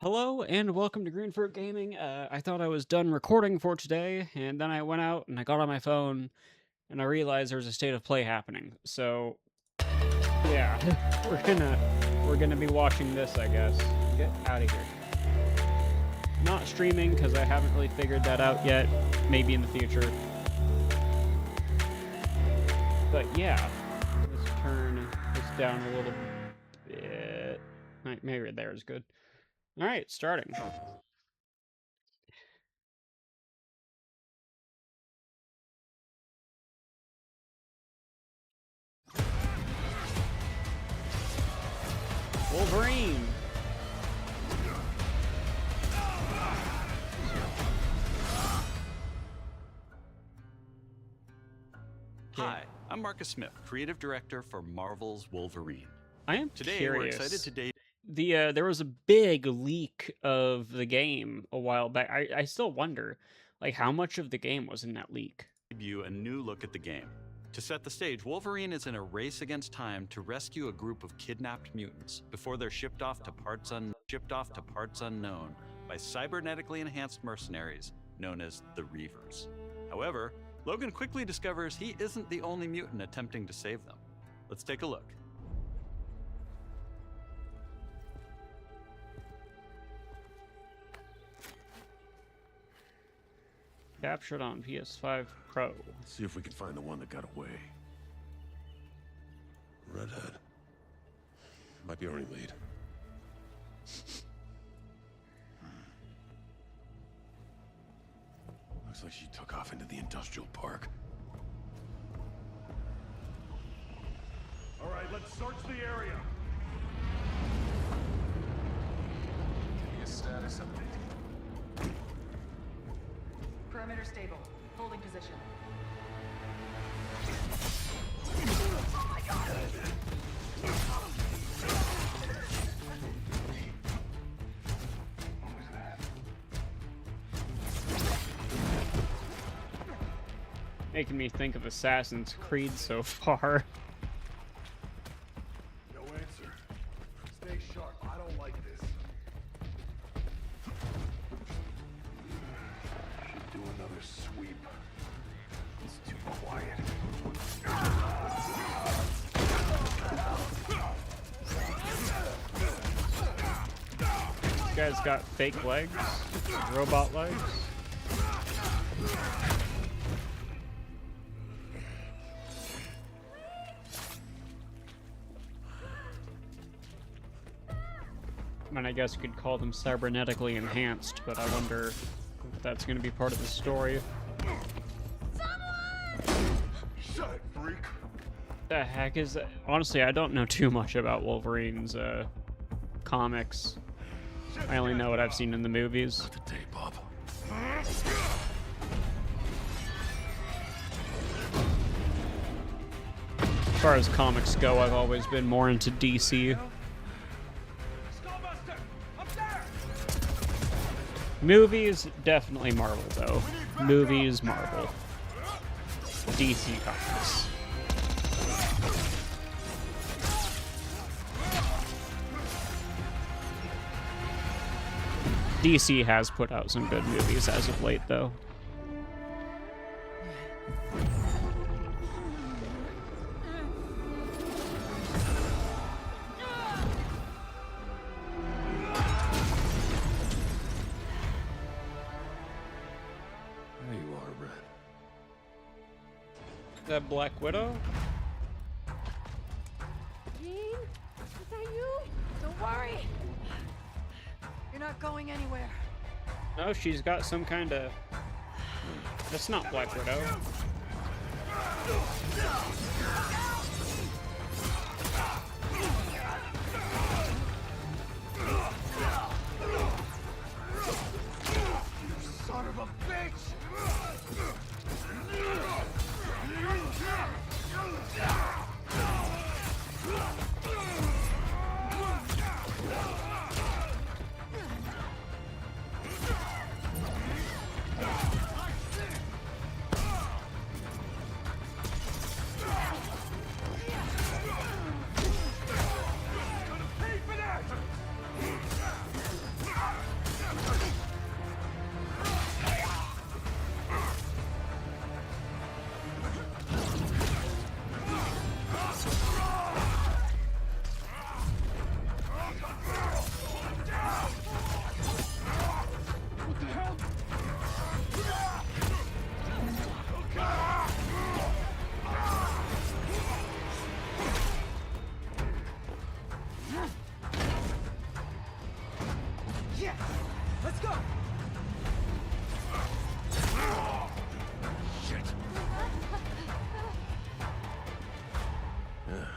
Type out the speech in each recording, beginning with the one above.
Hello and welcome to Greenfruit Gaming. I thought I was done recording for today, and then I went out and I got on my phone and I realized there's a state of play happening. So, yeah, we're gonna be watching this, I guess. Get out of here. Not streaming because I haven't really figured that out yet. Maybe in the future. But yeah, let's turn this down a little bit. Maybe there is good. All right, starting. Wolverine. Hi, I'm Marcus Smith, creative director for Marvel's Wolverine. I am Today curious. we're excited to There was a big leak of the game a while back. I still wonder, like, how much of the game was in that leak? debut a new look at the game. To set the stage, Wolverine is in a race against time to rescue a group of kidnapped mutants before they're shipped off to parts unknown by cybernetically enhanced mercenaries known as the Reavers. However, Logan quickly discovers he isn't the only mutant attempting to save them. Let's take a look. Captured on PS5 Pro. Let's see if we can find the one that got away. Redhead. Might be our only lead. Looks like she took off into the industrial park. All right, let's search the area. Give me a status update. Perimeter stable. Holding position. Making me think of Assassin's Creed so far. No answer. Stay sharp. I don't like this. Should do another sweep. It's too quiet. This guy's got fake legs, robot legs. I mean, I guess you could call them cybernetically enhanced, but I wonder if that's going to be part of the story. Shut it, freak. The heck is that? Honestly, I don't know too much about Wolverine's comics. I only know what I've seen in the movies. Not today, Bob. As far as comics go, I've always been more into DC. Skullbuster! Up there! Movies, definitely Marvel, though. Movies, Marvel. DC comics. DC has put out some good movies as of late, though. There you are, Red. That Black Widow? Jean? Is that you? Don't worry. You're not going anywhere. No, she's got some kind of... That's not Black Widow. Son of a bitch! Let's go.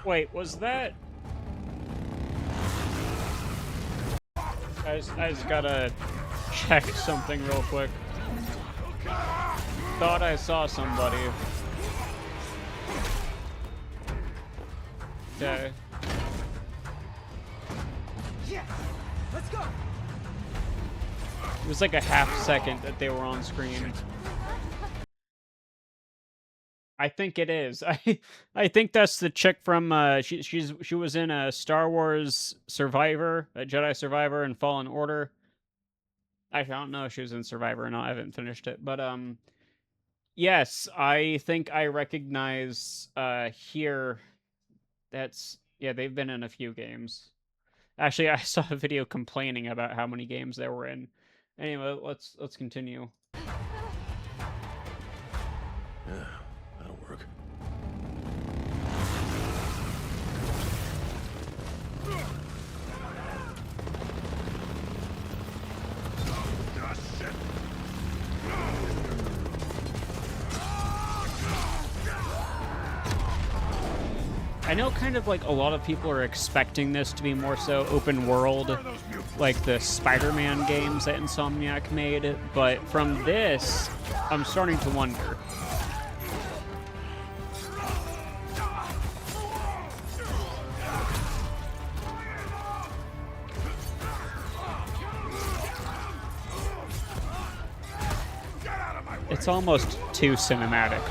Wait, was that? I just gotta check something real quick. Thought I saw somebody. Okay. Yeah. Let's go. It was like a half second that they were on screen. I think it is. I think that's the chick from she was in a Star Wars Survivor, a Jedi Survivor and Fallen Order. Actually, I don't know if she was in Survivor or not. I haven't finished it, but yes, I think I recognize here. That's yeah, they've been in a few games. Actually, I saw a video complaining about how many games they were in. Anyway, let's continue. Yeah, that'll work. I know kind of like a lot of people are expecting this to be more so open world, like the Spider-Man games that Insomniac made, but from this, I'm starting to wonder. It's almost too cinematic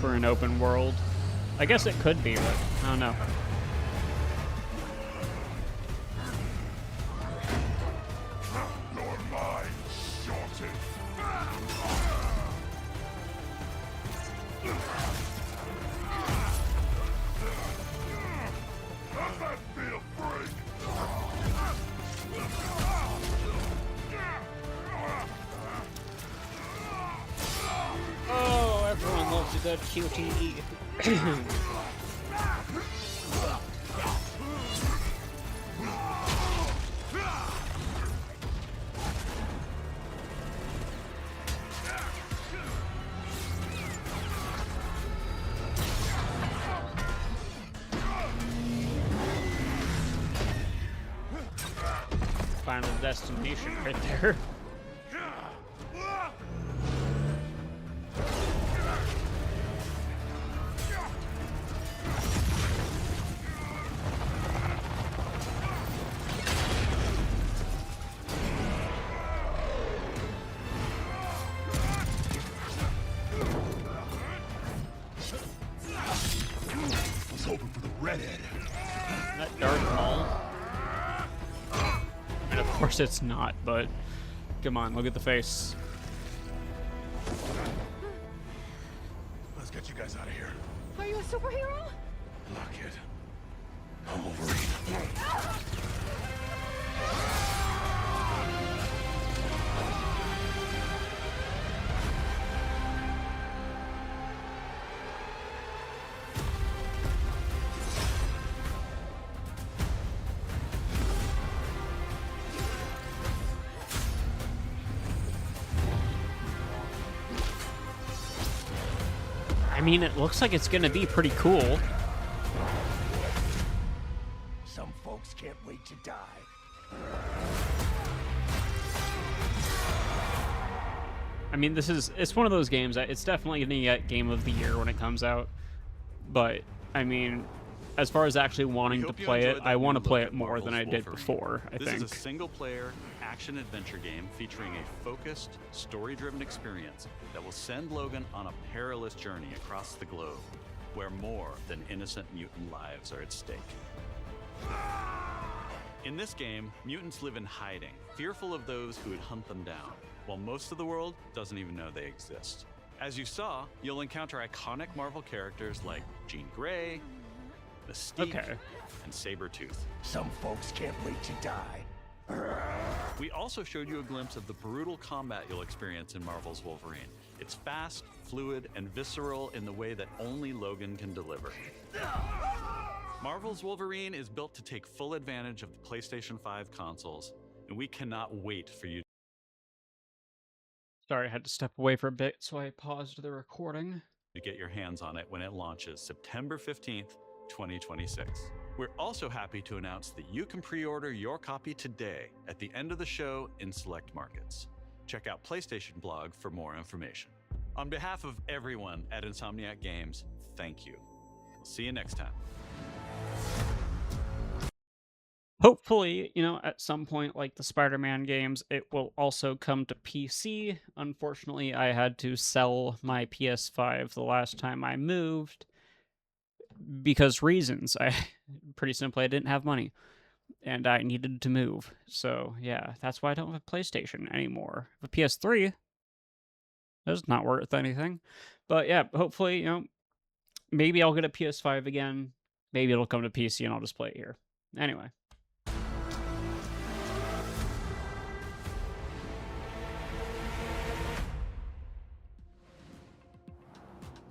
for an open world. I guess it could be, but I don't know. Your mind shorted. How's that feel, freak? Oh, everyone loves a good QTE. Final destination right there. I was hoping for the redhead. That Darth Maul. I mean, of course it's not, but come on, look at the face. Let's get you guys out of here. Are you a superhero? Look it. I'm Wolverine. I mean, it looks like it's gonna be pretty cool. Some folks can't wait to die. I mean, it's one of those games that it's definitely gonna get Game of the Year when it comes out. But, I mean, as far as actually wanting to play it, I want to play it more than I did before, I think. This is a single-player action-adventure game featuring a focused, story-driven experience that will send Logan on a perilous journey across the globe, where more than innocent mutant lives are at stake. In this game, mutants live in hiding, fearful of those who would hunt them down, while most of the world doesn't even know they exist. As you saw, you'll encounter iconic Marvel characters like Jean Grey, Mystique, and Sabretooth. Some folks can't wait to die. We also showed you a glimpse of the brutal combat you'll experience in Marvel's Wolverine. It's fast, fluid, and visceral in the way that only Logan can deliver. Marvel's Wolverine is built to take full advantage of the PlayStation 5 consoles and we cannot wait for you Sorry, I had to step away for a bit, so I paused the recording. to get your hands on it when it launches September 15th, 2026. We're also happy to announce that you can pre-order your copy today at the end of the show in select markets. Check out PlayStation Blog for more information. On behalf of everyone at Insomniac Games, thank you. We'll see you next time. Hopefully, at some point, like the Spider-Man games, it will also come to PC. Unfortunately, I had to sell my PS5 the last time I moved because reasons. Pretty simply, I didn't have money and I needed to move. So, yeah, that's why I don't have a PlayStation anymore. I have a PS3. That's not worth anything. But yeah, hopefully, maybe I'll get a PS5 again. Maybe it'll come to PC and I'll just play it here. Anyway.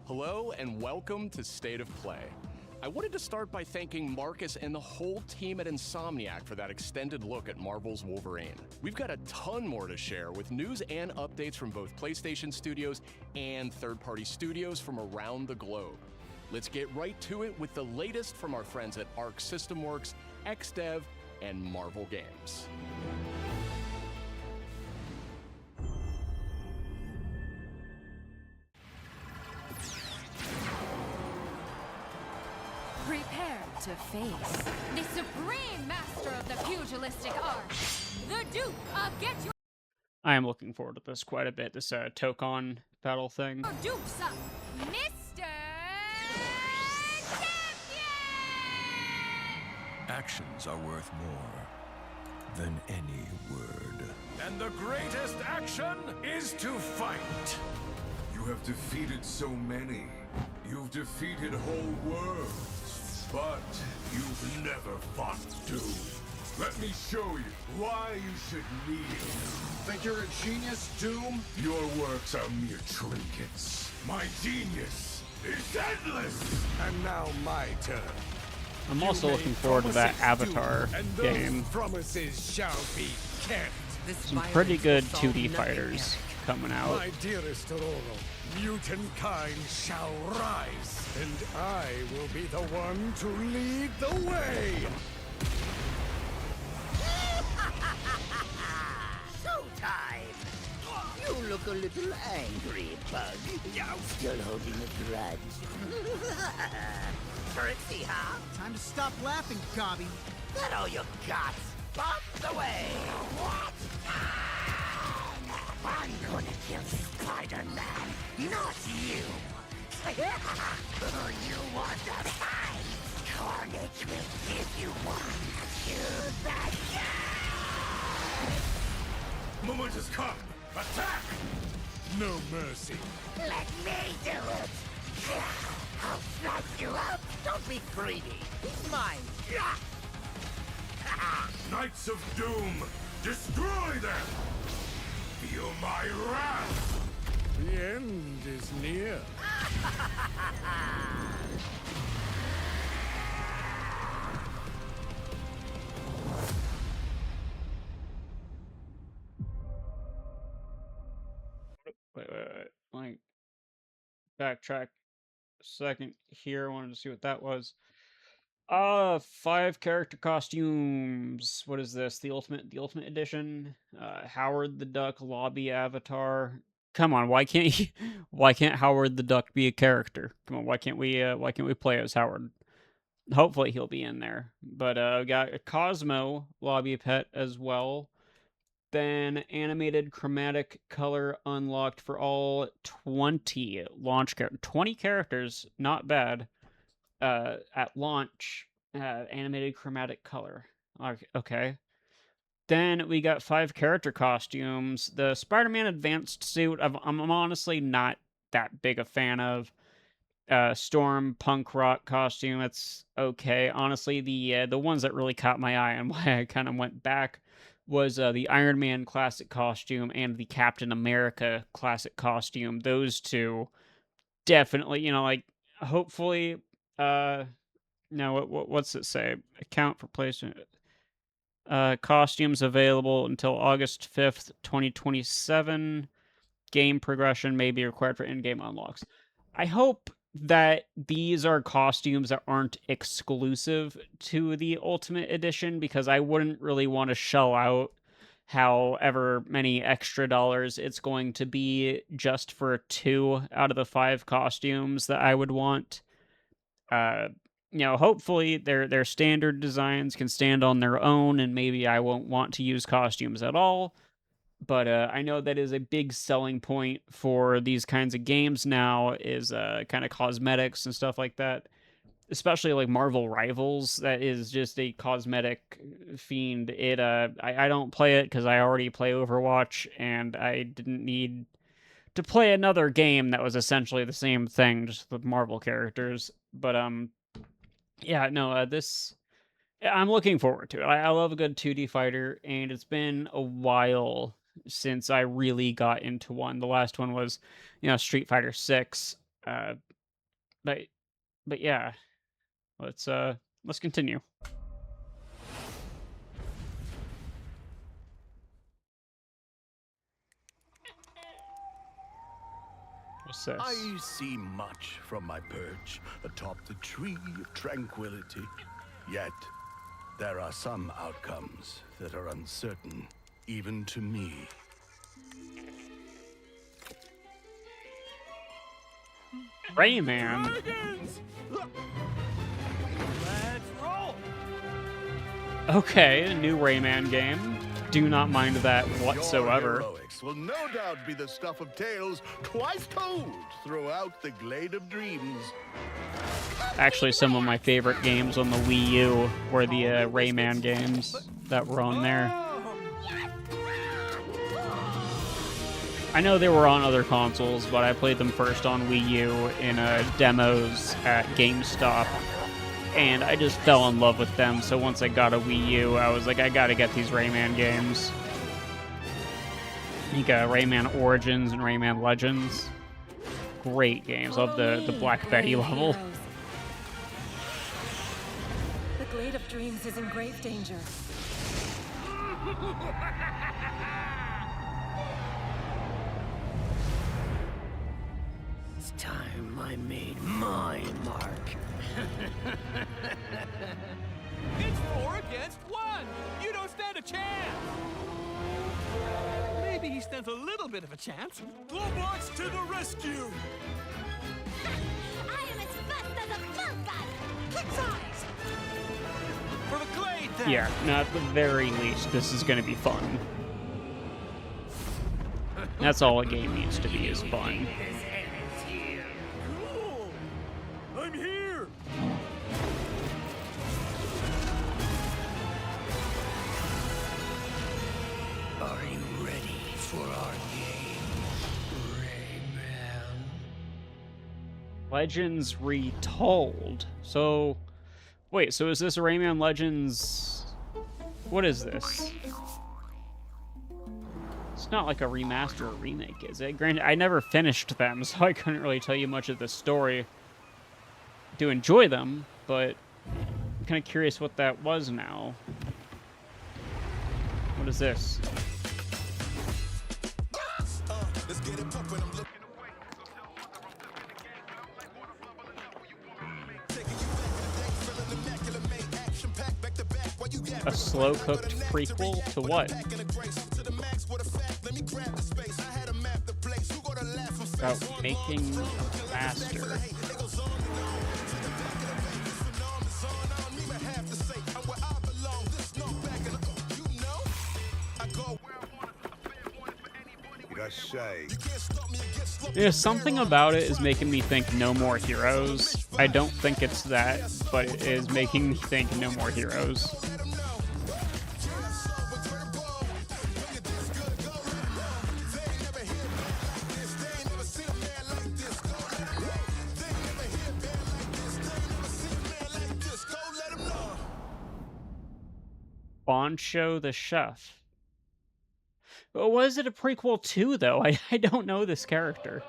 Hello and welcome to State of Play. I wanted to start by thanking Marcus and the whole team at Insomniac for that extended look at Marvel's Wolverine. We've got a ton more to share with news and updates from both PlayStation Studios and third-party studios from around the globe. Let's get right to it with the latest from our friends at Arc System Works, XDev, and Marvel Games. Prepare to face the supreme master of the pugilistic art, the Duke of Get Your I am looking forward to this quite a bit, this Tokon battle thing. Dukes up, Mr. Champion! Actions are worth more than any word. And the greatest action is to fight. You have defeated so many. You've defeated whole worlds. But you've never fought Doom. Let me show you why you should kneel. Think you're a genius, Doom? Your works are mere trinkets. My genius is endless. And now my turn. I'm also looking forward to that Avatar game. Promises shall be kept. Some pretty good 2D fighters coming out. My dearest Aurora, mutant kind shall rise, and I will be the one to lead the way. Showtime! You look a little angry, Bug. Still holding a grudge. Trixie, huh? Time to stop laughing, Gobby. That all you got? Bump the way! What? I'm gonna kill Spider-Man, not you! You want to fight? Carnage will give you one. Choose that guy! Moment has come. Attack! No mercy. Let me do it! I'll slice you up! Don't be greedy! He's mine! Knights of Doom, destroy them! Feel my wrath! The end is near. Wait. Like, backtrack a second here. I wanted to see what that was. 5 character costumes. What is this? The Ultimate Edition? Howard the Duck lobby avatar. Come on, why can't Howard the Duck be a character? Come on, why can't we play as Howard? Hopefully he'll be in there. But we got a Cosmo lobby pet as well. Then animated chromatic color unlocked for all 20 launch characters. 20 characters, not bad. At launch, animated chromatic color. Okay. Then we got 5 character costumes. The Spider-Man advanced suit, I'm honestly not that big a fan of. Storm punk rock costume, it's okay. Honestly, the ones that really caught my eye and why I kind of went back was the Iron Man classic costume and the Captain America classic costume. Those two definitely, hopefully, no, what's it say? Account for PlayStation. Costumes available until August 5th, 2027. Game progression may be required for in-game unlocks. I hope that these are costumes that aren't exclusive to the Ultimate Edition, because I wouldn't really want to shell out however many extra dollars it's going to be just for 2 out of the 5 costumes that I would want. Hopefully their standard designs can stand on their own, and maybe I won't want to use costumes at all. But I know that is a big selling point for these kinds of games now, is kind of cosmetics and stuff like that. Especially like Marvel Rivals, that is just a cosmetic fiend. I don't play it because I already play Overwatch, and I didn't need to play another game that was essentially the same thing, just with Marvel characters. But yeah, no, this I'm looking forward to it. I love a good 2D fighter, and it's been a while since I really got into one. The last one was, Street Fighter 6. But yeah, let's continue. What's this? I see much from my perch atop the tree of tranquility. Yet, there are some outcomes that are uncertain, even to me. Rayman. Let's roll! Okay, a new Rayman game. Do not mind that whatsoever. Your heroics will no doubt be the stuff of tales twice told throughout the Glade of Dreams. Actually, some of my favorite games on the Wii U were the Rayman games that were on there. I know they were on other consoles, but I played them first on Wii U in demos at GameStop, and I just fell in love with them. So once I got a Wii U, I was like, I gotta get these Rayman games. You got Rayman Origins and Rayman Legends. Great games. Love the Black Betty level. The Glade of Dreams is in grave danger. It's time I made my mark. It's 4 against 1! You don't stand a chance! Maybe he stands a little bit of a chance. Globox to the rescue! I am as fast as a falcon! Kick size! For the Glade, then! Yeah, no, at the very least, this is gonna be fun. That's all a game needs to be, is fun. Cool! I'm here! Are you ready for our game, Rayman? Legends Retold. So, wait, so is this Rayman Legends? What is this? It's not like a remaster or remake, is it? Granted, I never finished them, so I couldn't really tell you much of the story. I do enjoy them, but I'm kind of curious what that was now. What is this? A slow-cooked prequel to what? About making faster. Yeah, something about it is making me think No More Heroes. I don't think it's that, but it is making me think No More Heroes. Boncho the Chef. But was it a prequel to, though? I don't know this character.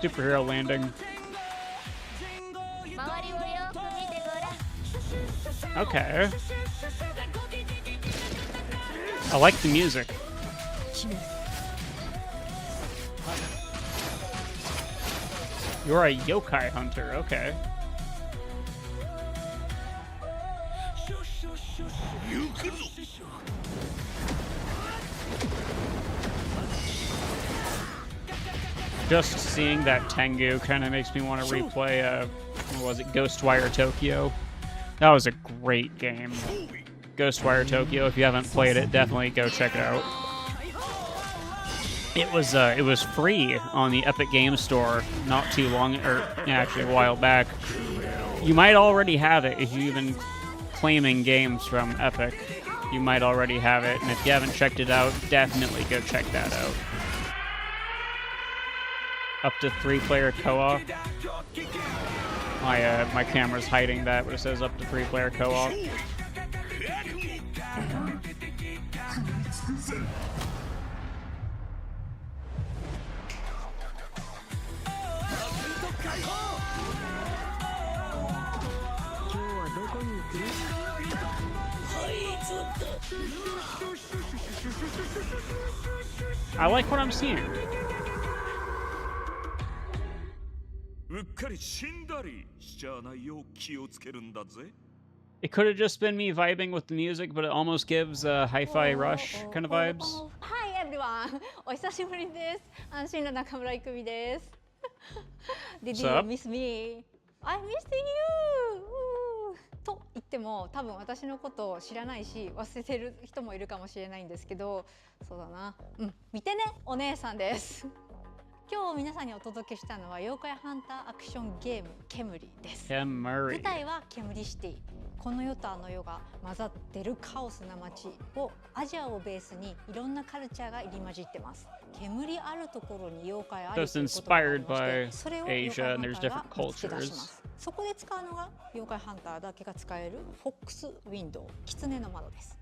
Superhero landing. Okay. I like the music. You're a yokai hunter, okay. Just seeing that Tengu kind of makes me want to replay, what was it, Ghostwire Tokyo? That was a great game. Ghostwire Tokyo, if you haven't played it, definitely go check it out. It was free on the Epic Games Store not too long, or actually a while back. You might already have it if you've been claiming games from Epic. You might already have it, and if you haven't checked it out, definitely go check that out. Up to 3-player co-op. My camera's hiding that, but it says up to 3-player co-op. I like what I'm seeing. It could have just been me vibing with the music, but it almost gives Hi-Fi Rush kind of vibes. Hi everyone! お久しぶりです。安心の中村いくみです。Did you miss me? I missed you! と言っても多分私のことを知らないし忘れてる人もいるかもしれないんですけど、そうだな。見てね、お姉さんです。今日皆さんにお届けしたのは妖怪ハンターアクションゲームケムリです。舞台はケムリシティ。この世とあの世が混ざってるカオスな街をアジアをベースにいろんなカルチャーが入り混じってます。煙あるところに妖怪ありということがありまして、それを妖怪ハンターが見つけ出します。そこで使うのが妖怪ハンターだけが使えるフォックスウィンドウ、狐の窓です。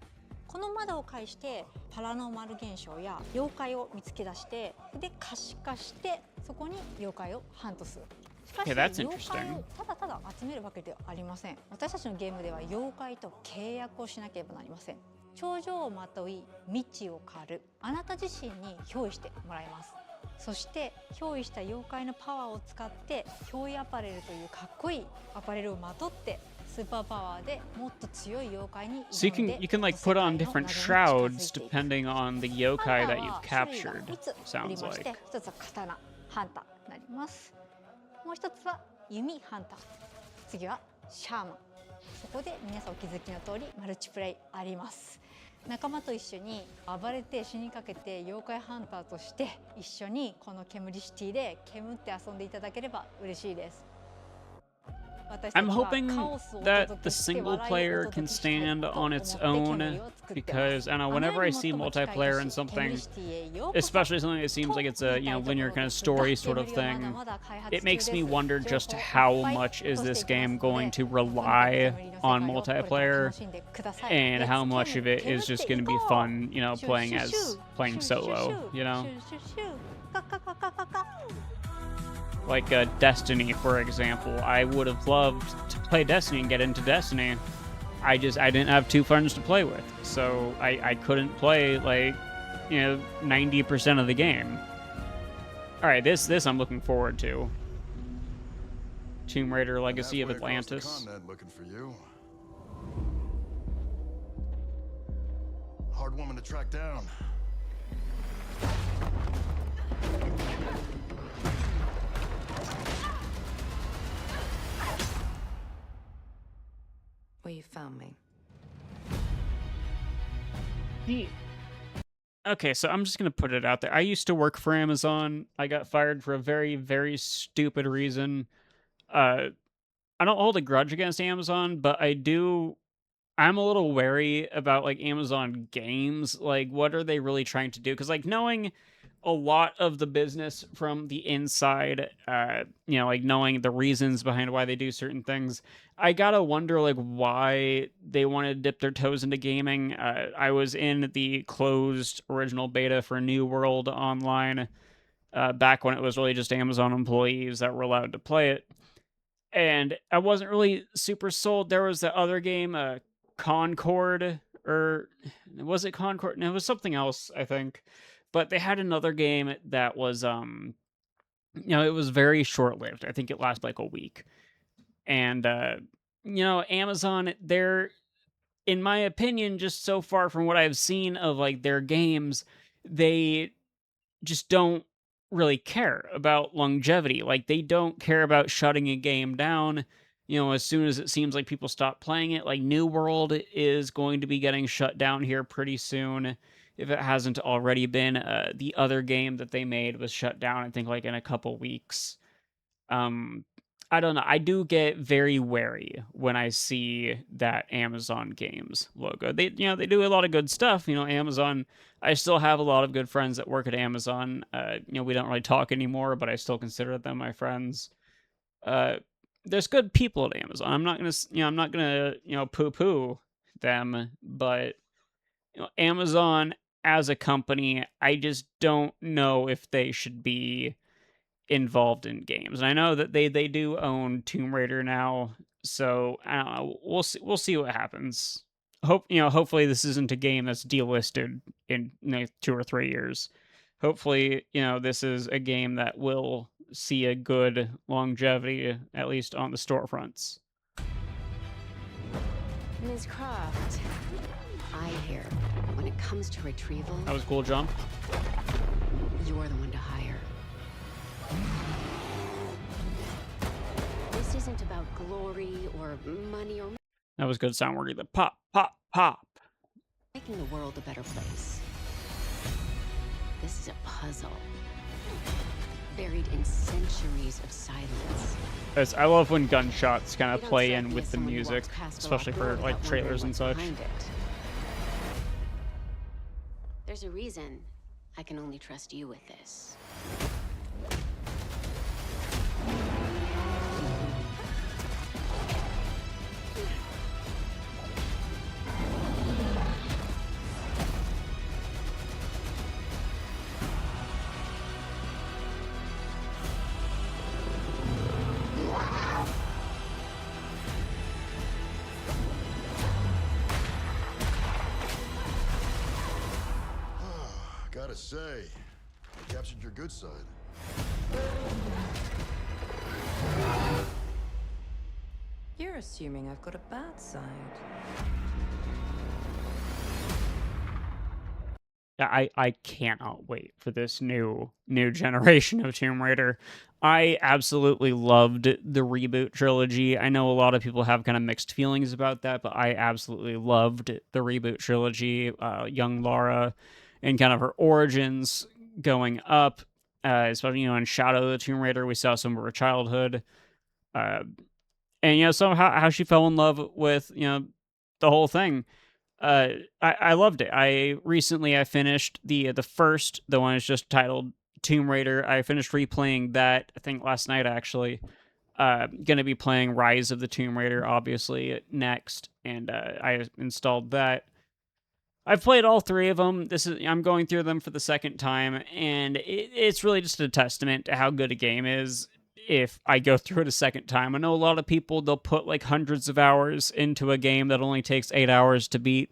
この窓を介してパラノーマル現象や妖怪を見つけ出して、で可視化してそこに妖怪をハントする。しかし妖怪をただただ集めるわけではありません。私たちのゲームでは妖怪と契約をしなければなりません。頂上をまとい未知を狩る、あなた自身に憑依してもらいます。そして憑依した妖怪のパワーを使って憑依アパレルというかっこいいアパレルをまとってスーパーパワーでもっと強い妖怪に挑んで So you can like put on different shrouds depending on the yokai that you've captured. Sounds like. 一つは刀ハンターになります。もう一つは弓ハンター。次はシャーマン。そこで皆さんお気づきの通りマルチプレイあります。仲間と一緒に暴れて死にかけて妖怪ハンターとして一緒にこのケムリシティで煙って遊んでいただければ嬉しいです。I'm hoping that the single player can stand on its own, because I don't know, whenever I see multiplayer in something, especially something that seems like it's a linear kind of story sort of thing, it makes me wonder just how much is this game going to rely on multiplayer, and how much of it is just going to be fun, playing solo, Like Destiny, for example. I would have loved to play Destiny and get into Destiny. I didn't have 2 friends to play with, so I couldn't play 90% of the game. All right, this I'm looking forward to. Tomb Raider: Legacy of Atlantis. Looking for you. Hard woman to track down. Well, you found me. Okay, so I'm just gonna put it out there. I used to work for Amazon. I got fired for a very, very stupid reason. I don't hold a grudge against Amazon, but I'm a little wary about Amazon games. What are they really trying to do? Because knowing a lot of the business from the inside, you know, like knowing the reasons behind why they do certain things, I gotta wonder like why they want to dip their toes into gaming. I was in the closed original beta for New World Online back when it was really just Amazon employees that were allowed to play it, and I wasn't really super sold. There was the other game, Concord, or was it Concord? No, it was something else, I think. But they had another game that was, you know, it was very short lived. I think it lasted like a week. And, you know, Amazon, they're, in my opinion, just so far from what I've seen of like their games, they just don't really care about longevity. Like they don't care about shutting a game down. You know, as soon as it seems like people stop playing it, like New World is going to be getting shut down here pretty soon, if it hasn't already been. The other game that they made was shut down, I think, like in a couple weeks. I don't know. I do get very wary when I see that Amazon Games logo. They, you know, they do a lot of good stuff. You know, Amazon. I still have a lot of good friends that work at Amazon. You know, we don't really talk anymore, but I still consider them my friends. There's good people at Amazon. I'm not gonna, you know, poo-poo them, but you know, Amazon as a company, I just don't know if they should be involved in games. And I know that they do own Tomb Raider now, so I don't know. We'll see what happens. Hopefully this isn't a game that's delisted in 2 or 3 years. Hopefully, you know, this is a game that will see a good longevity, at least on the storefronts. Ms. Croft, I hear when it comes to retrieval, That was cool, John. you're the one to hire. This isn't about glory or money or That was good sound wordy. The pop, pop, pop. making the world a better place. This is a puzzle, buried in centuries of silence. I love when gunshots kind You of don't play strike in me with as the someone who music, walks past a especially locked for door like without wondering trailers and what's such. behind it. There's a reason I can only trust you with this. Gotta say, I captured your good side. You're assuming I've got a bad side. Yeah, I cannot wait for this new generation of Tomb Raider. I absolutely loved the reboot trilogy. I know a lot of people have kind of mixed feelings about that, but I absolutely loved the reboot trilogy. Young Lara and kind of her origins going up, especially, you know, in Shadow of the Tomb Raider, we saw some of her childhood. And, you know, somehow how she fell in love with, you know, the whole thing. I loved it. I finished the one is just titled Tomb Raider. I finished replaying that, I think last night actually. Gonna be playing Rise of the Tomb Raider obviously next, and I installed that. I've played all 3 of them. I'm going through them for the second time, and it's really just a testament to how good a game is if I go through it a second time. I know a lot of people, they'll put like hundreds of hours into a game that only takes 8 hours to beat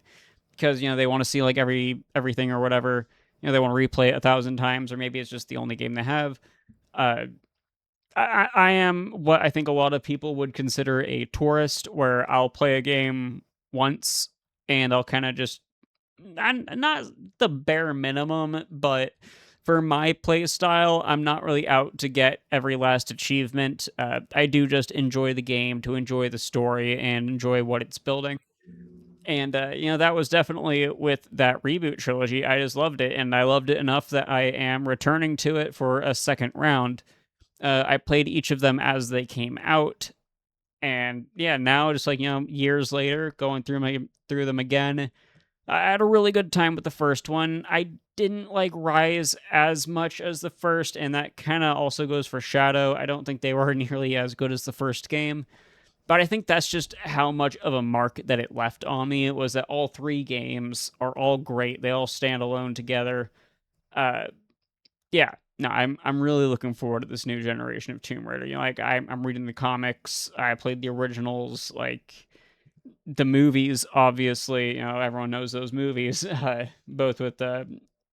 because, you know, they want to see like everything or whatever. You know, they want to replay it 1,000 times, or maybe it's just the only game they have. I am what I think a lot of people would consider a tourist, where I'll play a game once and I'll kind of just, not the bare minimum, but for my play style, I'm not really out to get every last achievement. I do just enjoy the game, to enjoy the story and enjoy what it's building. And, you know, that was definitely with that reboot trilogy. I just loved it, and I loved it enough that I am returning to it for a second round. I played each of them as they came out, and yeah, now just like, you know, years later, going through them again, I had a really good time with the first one. I didn't like Rise as much as the first, and that kind of also goes for Shadow. I don't think they were nearly as good as the first game, but I think that's just how much of a mark that it left on me. It was that all 3 games are all great. They all stand alone together. Yeah, no, I'm really looking forward to this new generation of Tomb Raider. You know, like I'm reading the comics. I played the originals, like the movies. Obviously, you know, everyone knows those movies. Both with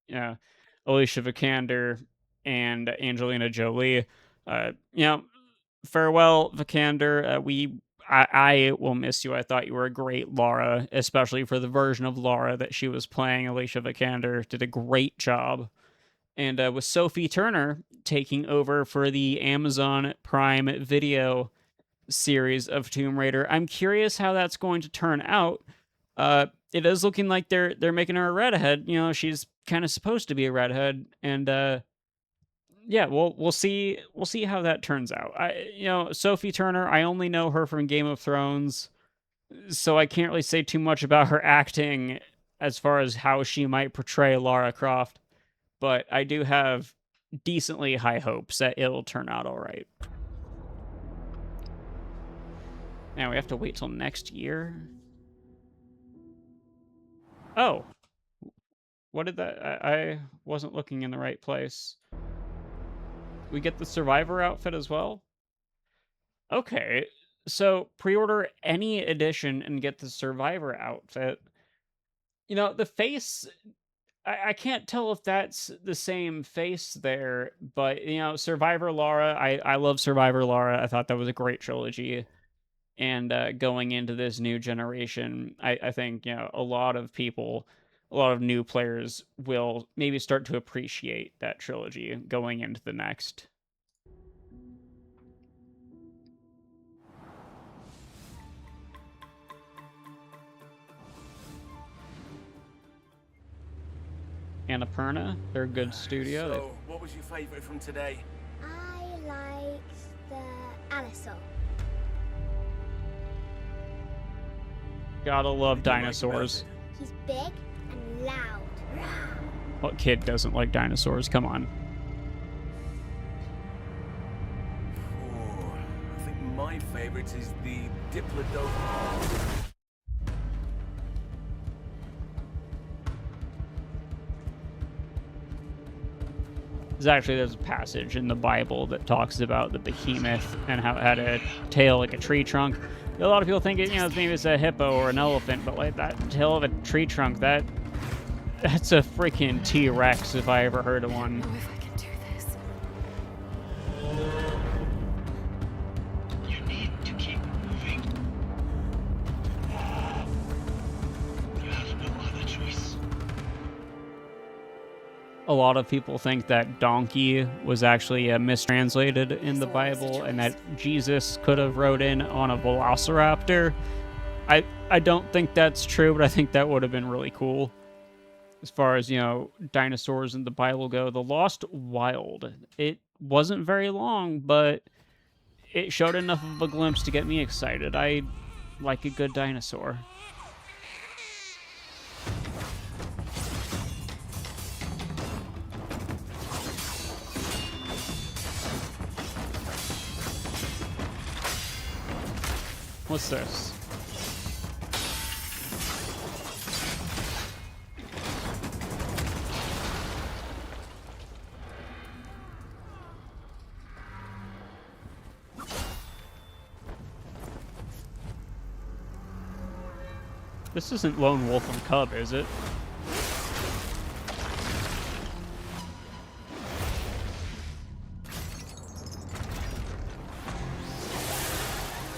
you know, Alicia Vikander and Angelina Jolie. You know, farewell, Vikander. I will miss you. I thought you were a great Lara, especially for the version of Lara that she was playing. Alicia Vikander did a great job. And with Sophie Turner taking over for the Amazon Prime Video series of Tomb Raider, I'm curious how that's going to turn out. It is looking like they're making her a redhead. You know, she's kind of supposed to be a redhead, and yeah, we'll see how that turns out. You know, Sophie Turner, I only know her from Game of Thrones, so I can't really say too much about her acting as far as how she might portray Lara Croft, but I do have decently high hopes that it'll turn out all right. Now we have to wait till next year. Oh, what did that? I wasn't looking in the right place. We get the Survivor outfit as well? Okay, so pre-order any edition and get the Survivor outfit. You know, the face, I can't tell if that's the same face there, but, you know, Survivor Lara, I love Survivor Lara. I thought that was a great trilogy. And going into this new generation, I think, you know, a lot of people, a lot of new players will maybe start to appreciate that trilogy going into the next. Annapurna, they're a good studio. So, what was your favorite from today? I liked the Allosaur. Gotta love dinosaurs. He's big and loud. What kid doesn't like dinosaurs? Come on. Oh, I think my favorite is the Diplodocus. There's a passage in the Bible that talks about the behemoth and how it had a tail like a tree trunk. A lot of people think it, you know, maybe it's a hippo or an elephant, but like that tail of a tree trunk, that's a freaking T-Rex if I ever heard of one. You need to keep moving. You have no other choice. A lot of people think that donkey was actually mistranslated in the Bible and that Jesus could have rode in on a velociraptor. I don't think that's true, but I think that would have been really cool. As far as, you know, dinosaurs in the Bible go, The Lost Wild. It wasn't very long, but it showed enough of a glimpse to get me excited. I like a good dinosaur. What's this? This isn't Lone Wolf and Cub, is it?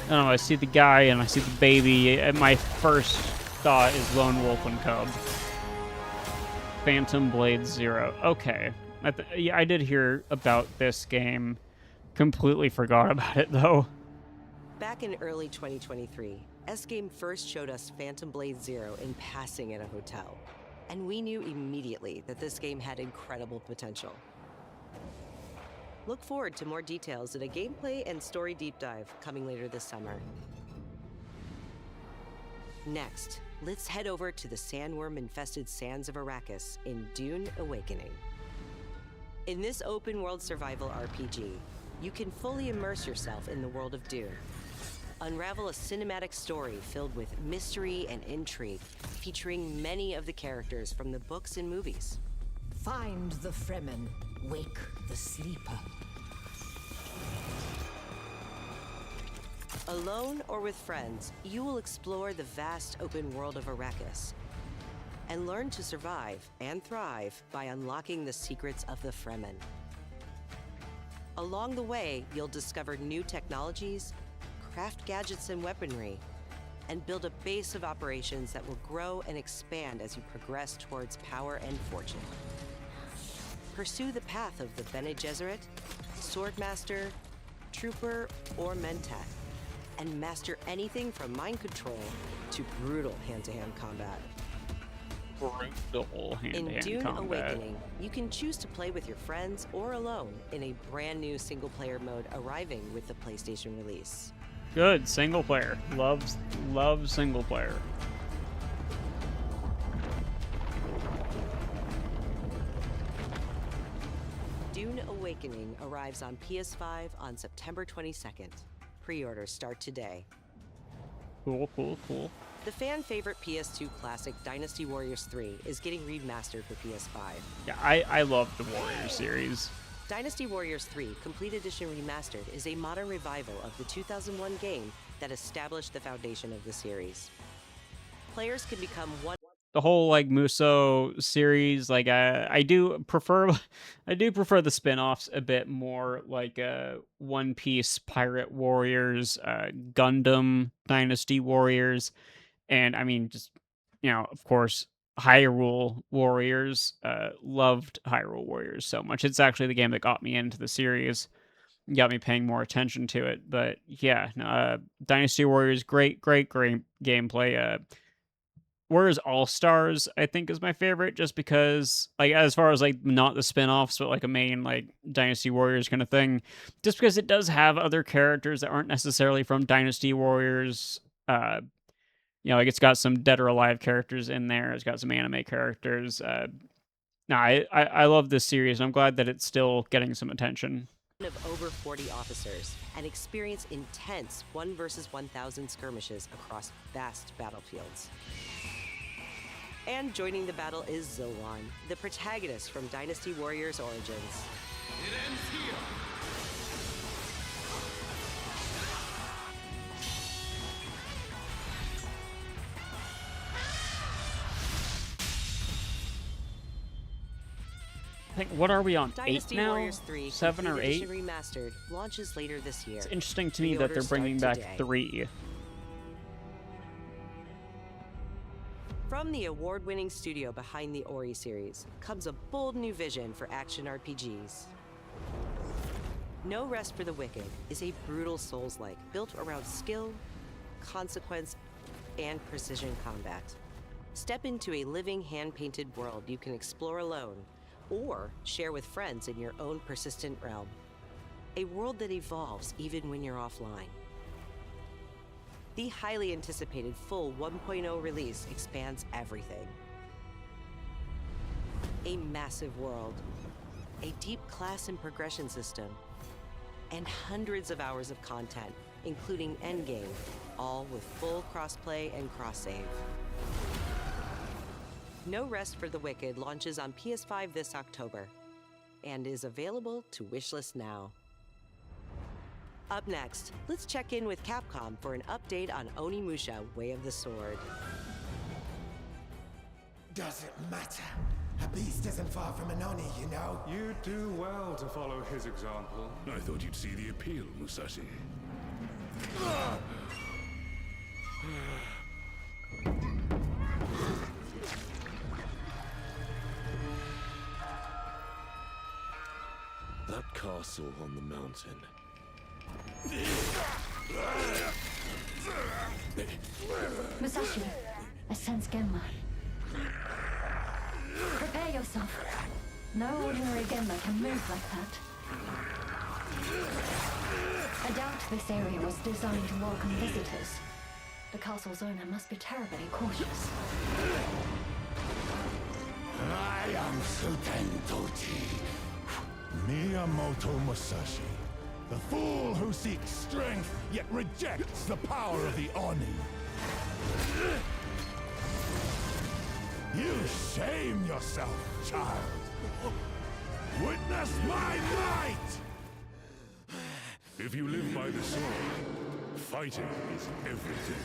I don't know, I see the guy and I see the baby, and my first thought is Lone Wolf and Cub. Phantom Blade Zero. Okay. Yeah, I did hear about this game. Completely forgot about it, though. Back in early 2023, S-Game first showed us Phantom Blade Zero in passing at a hotel. And we knew immediately that this game had incredible potential. Look forward to more details in a gameplay and story deep dive coming later this summer. Next, Let's head over to the sandworm-infested sands of Arrakis in Dune Awakening. In this open-world survival RPG, you can fully immerse yourself in the world of Dune. Unravel a cinematic story filled with mystery and intrigue, featuring many of the characters from the books and movies. Find the Fremen, wake the sleeper. Alone or with friends, you will explore the vast open world of Arrakis and learn to survive and thrive by unlocking the secrets of the Fremen. Along the way, you'll discover new technologies, craft gadgets and weaponry, and build a base of operations that will grow and expand as you progress towards power and fortune. Pursue the path of the Bene Gesserit, Swordmaster, Trooper, or Mentat, and master anything from mind control to brutal hand-to-hand combat. Brutal hand-to-hand In Dune combat. Awakening, you can choose to play with your friends or alone in a brand new single-player mode arriving with the PlayStation release. Good, single player. Love single player. Dune Awakening arrives on PS5 on September 22nd. Pre-orders start today. Cool, cool, cool. The fan-favorite PS2 classic Dynasty Warriors 3 is getting remastered for PS5. Yeah, I love the Warriors series. Dynasty Warriors 3 Complete Edition Remastered is a modern revival of the 2001 game that established the foundation of the series. Players can become one... The whole like Muso series, like I do prefer the spin-offs a bit more, like One Piece Pirate Warriors, Gundam Dynasty Warriors, and I mean just, you know, of course, Hyrule Warriors. Loved Hyrule Warriors so much. It's actually the game that got me into the series, got me paying more attention to it. But yeah, Dynasty Warriors, great gameplay. Warriors All-Stars, I think, is my favorite, just because, like, as far as, like, not the spin-offs, but, like, a main, like, Dynasty Warriors kind of thing, just because it does have other characters that aren't necessarily from Dynasty Warriors. You know, like, it's got some Dead or Alive characters in there, it's got some anime characters. I love this series, and I'm glad that it's still getting some attention. Of over 40 officers and experience intense 1 versus 1,000 skirmishes across vast battlefields. And joining the battle is Zilwan, the protagonist from Dynasty Warriors Origins. It ends here. I think, what are we on, Dynasty 8 now? Warriors 3 7 or 8? Remastered launches later this year. It's interesting to me that they're bringing back 3. From the award-winning studio behind the Ori series comes a bold new vision for action RPGs. No Rest for the Wicked is a brutal Souls-like built around skill, consequence, and precision combat. Step into a living hand-painted world you can explore alone or share with friends in your own persistent realm. A world that evolves even when you're offline. The highly anticipated full 1.0 release expands everything. A massive world, a deep class and progression system, and hundreds of hours of content, including endgame, all with full crossplay and cross-save. No Rest for the Wicked launches on PS5 this October and is available to wishlist now. Up next, let's check in with Capcom for an update on Onimusha: Way of the Sword. Doesn't matter. A beast isn't far from an Oni, you know. You do well to follow his example. I thought you'd see the appeal, Musashi. That castle on the mountain. Musashi, I sense Genma. Prepare yourself. No ordinary Genma can move like that. I doubt this area was designed to welcome visitors. The castle's owner must be terribly cautious. I am Suten Tochi, Miyamoto Musashi, the fool who seeks strength yet rejects the power of the Oni. You shame yourself, child. Witness my might! If you live by the sword, fighting is everything.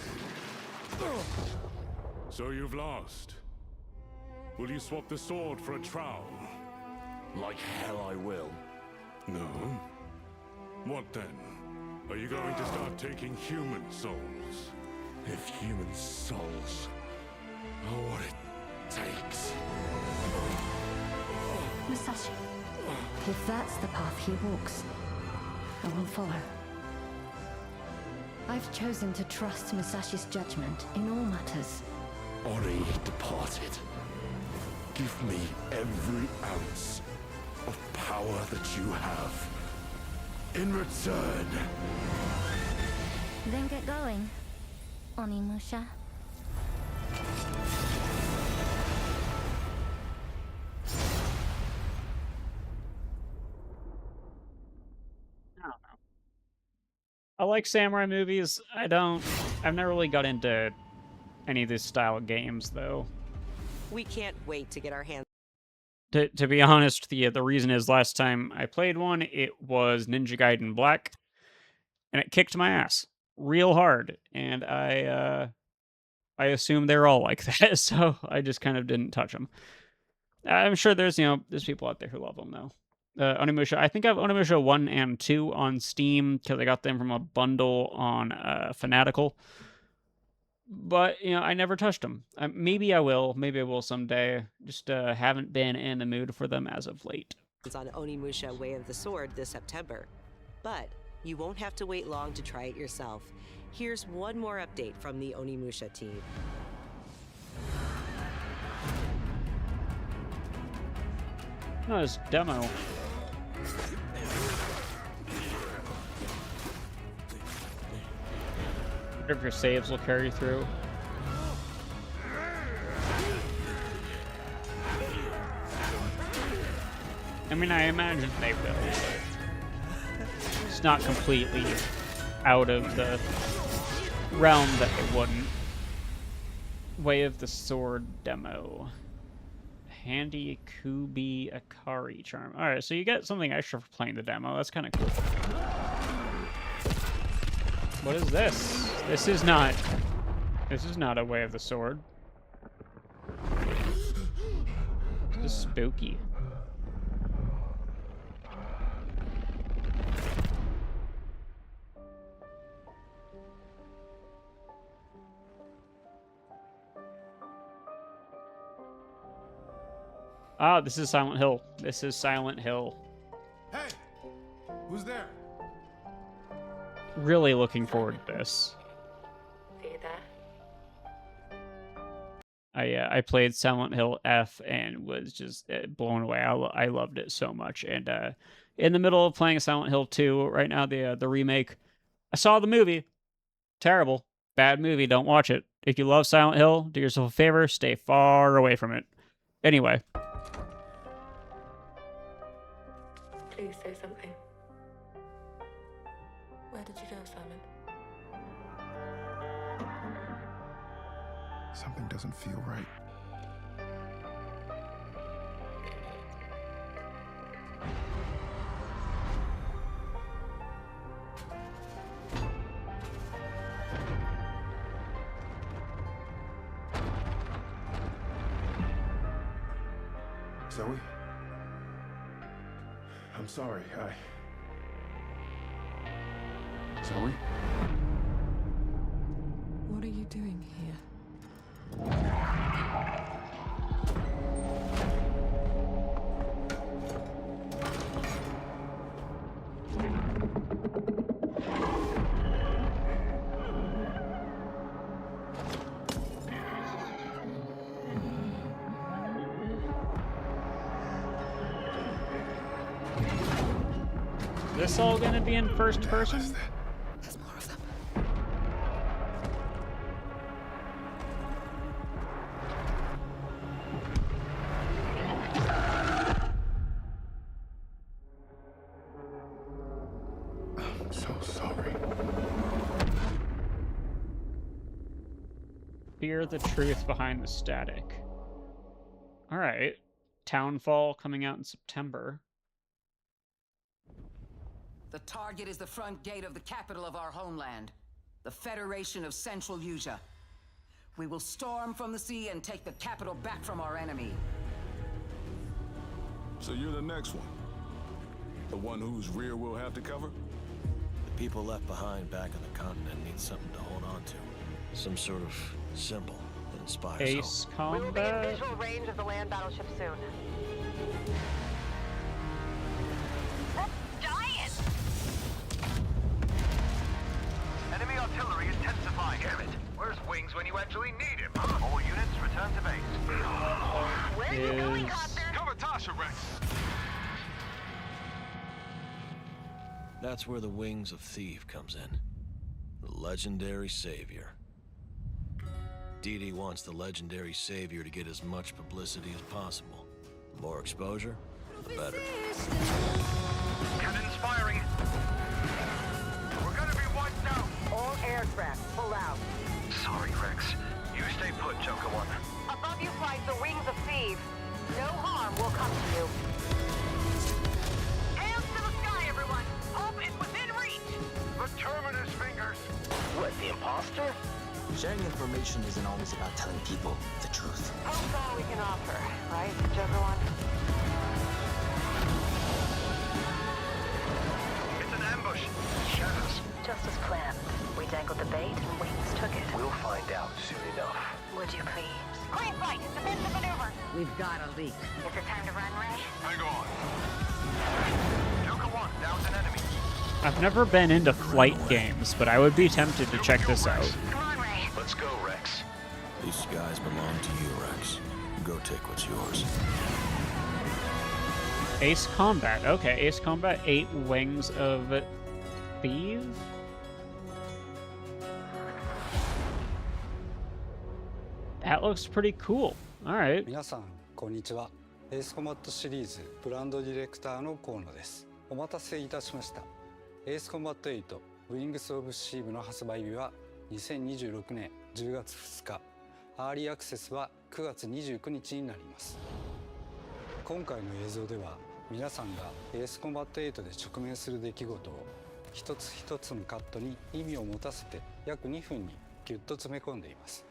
So you've lost. Will you swap the sword for a trowel? Like hell I will. No. What then? Are you going to start taking human souls? If human souls are what it takes. Musashi, if that's the path he walks, I will follow. I've chosen to trust Musashi's judgment in all matters. Ori departed. Give me every ounce of power that you have. In return. Then get going, Onimusha. I like samurai movies. I've never really got into any of this style of games, though. We can't wait to get our hands. To be honest, the reason is last time I played one, it was Ninja Gaiden Black, and it kicked my ass real hard, and I assume they're all like that, so I just kind of didn't touch them. I'm sure there's people out there who love them, though. Onimusha, I think I have Onimusha 1 and 2 on Steam because I got them from a bundle on Fanatical. But, I never touched them. Maybe I will. Maybe I will someday. Just haven't been in the mood for them as of late. It's on Onimusha Way of the Sword this September. But you won't have to wait long to try it yourself. Here's one more update from the Onimusha team. No, it's demo. If your saves will carry through. I mean, I imagine they will, but it's not completely out of the realm that it wouldn't. Way of the Sword demo. Handy Kubi Akari charm. Alright, so you get something extra for playing the demo. That's kind of cool. What is this? This is not a Way of the Sword. This is spooky. Ah, this is Silent Hill. This is Silent Hill. Hey! Who's there? Really looking forward to this. Are you I there? I played Silent Hill F and was just blown away. I loved it so much. And in the middle of playing Silent Hill 2 right now, the remake, I saw the movie. Terrible. Bad movie. Don't watch it. If you love Silent Hill, do yourself a favor, stay far away from it. Anyway. Please say something. Where did you go, Simon? Something doesn't feel right. Zoe? I'm sorry, Zoe? What are you doing here? Is this all gonna be in first person? There's more of them. Fear the truth behind the static. Alright. Townfall coming out in September. The target is the front gate of the capital of our homeland, the Federation of Central Yuja. We will storm from the sea and take the capital back from our enemy. So you're the next one? The one whose rear we'll have to cover? The people left behind back on the continent need something to hold on to. Some sort of symbol that inspires Ace hope. We will be in Combat? visual range of the land battleship soon. Giant! Enemy artillery intensifying. Damn it! Where's Wings when you actually need him, huh? All units return to base. Where are you going, Copter? Cover Tasha, Rex! That's where the Wings of Thief comes in. The legendary savior. Dee wants the legendary savior to get as much publicity as possible. The more exposure, the better. Cannons firing. We're gonna be wiped out. All aircraft, pull out. Sorry, Rex. You stay put, Joker One. Above you flies the Wings of Thieves. No harm will come to you. Hands to the sky, everyone! Hope is within reach! The Terminus fingers. What, the imposter? Sharing information isn't always about telling people the truth. Hope's all we can offer, right, Joker One? It's an ambush. Shadows. Just as planned. We dangled the bait and Wings took it. We'll find out soon enough. Would you please? Green fight! Defensive maneuver! We've got a leak. Is it time to run, Ray? Hang on. Joker One, down's an enemy. I've never been into flight games, but I would be tempted to check this out. Come on, Ray. Let's go, Rex. These skies belong to you, Rex. Go take what's yours. Ace Combat. Okay, Ace Combat 8 Wings of Thief? That looks pretty cool. Alright. 皆さんこんにちは。エースコマットシリーズブランドディレクターの河野です。お待たせいたしました。エースコンバット8 Wings of Steel の発売日は2026年10月2日。アーリーアクセスは9月29日になります。今回の映像では皆さんがエースコンバット8で直面する出来事を一つ一つのカットに意味を持たせて約2分にギュッと詰め込んでいます。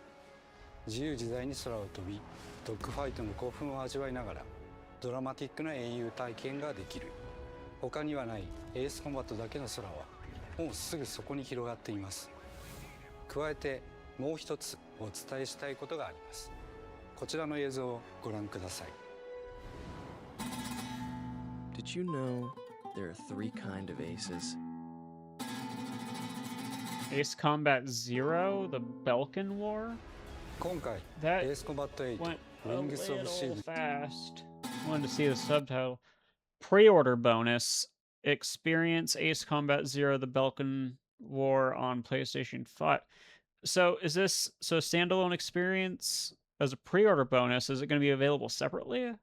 自由自在に空を飛び、ドッグファイトの興奮を味わいながらドラマティックな英雄体験ができる。他にはないエースコンバットだけの空はもうすぐそこに広がっています。加えてもう一つお伝えしたいことがあります。こちらの映像をご覧ください。Did you know there are 3 kinds of aces? Ace Combat 0, the Belkan War? 今回 That エースコンバット8 went a Wings of little Steel fast. Wanted to see the subtitle. Pre-order bonus. Experience Ace Combat 0, the Belkan War on PlayStation 5. So is this a standalone experience as a pre-order bonus? Is it going to be available separately?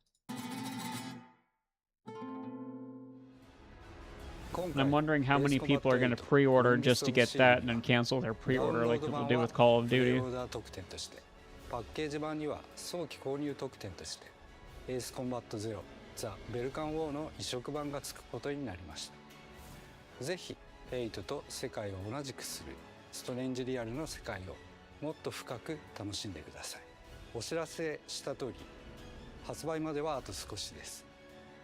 And I'm wondering how many people are going to pre-order just to get that and then cancel their pre-order like people do with Call of Duty. パッケージ版には早期購入特典としてエースコンバット0ザ・ベルカンウォーの移植版が付くことになりました。ぜひ8と世界を同じくするストレンジリアルの世界をもっと深く楽しんでください。お知らせした通り発売まではあと少しです。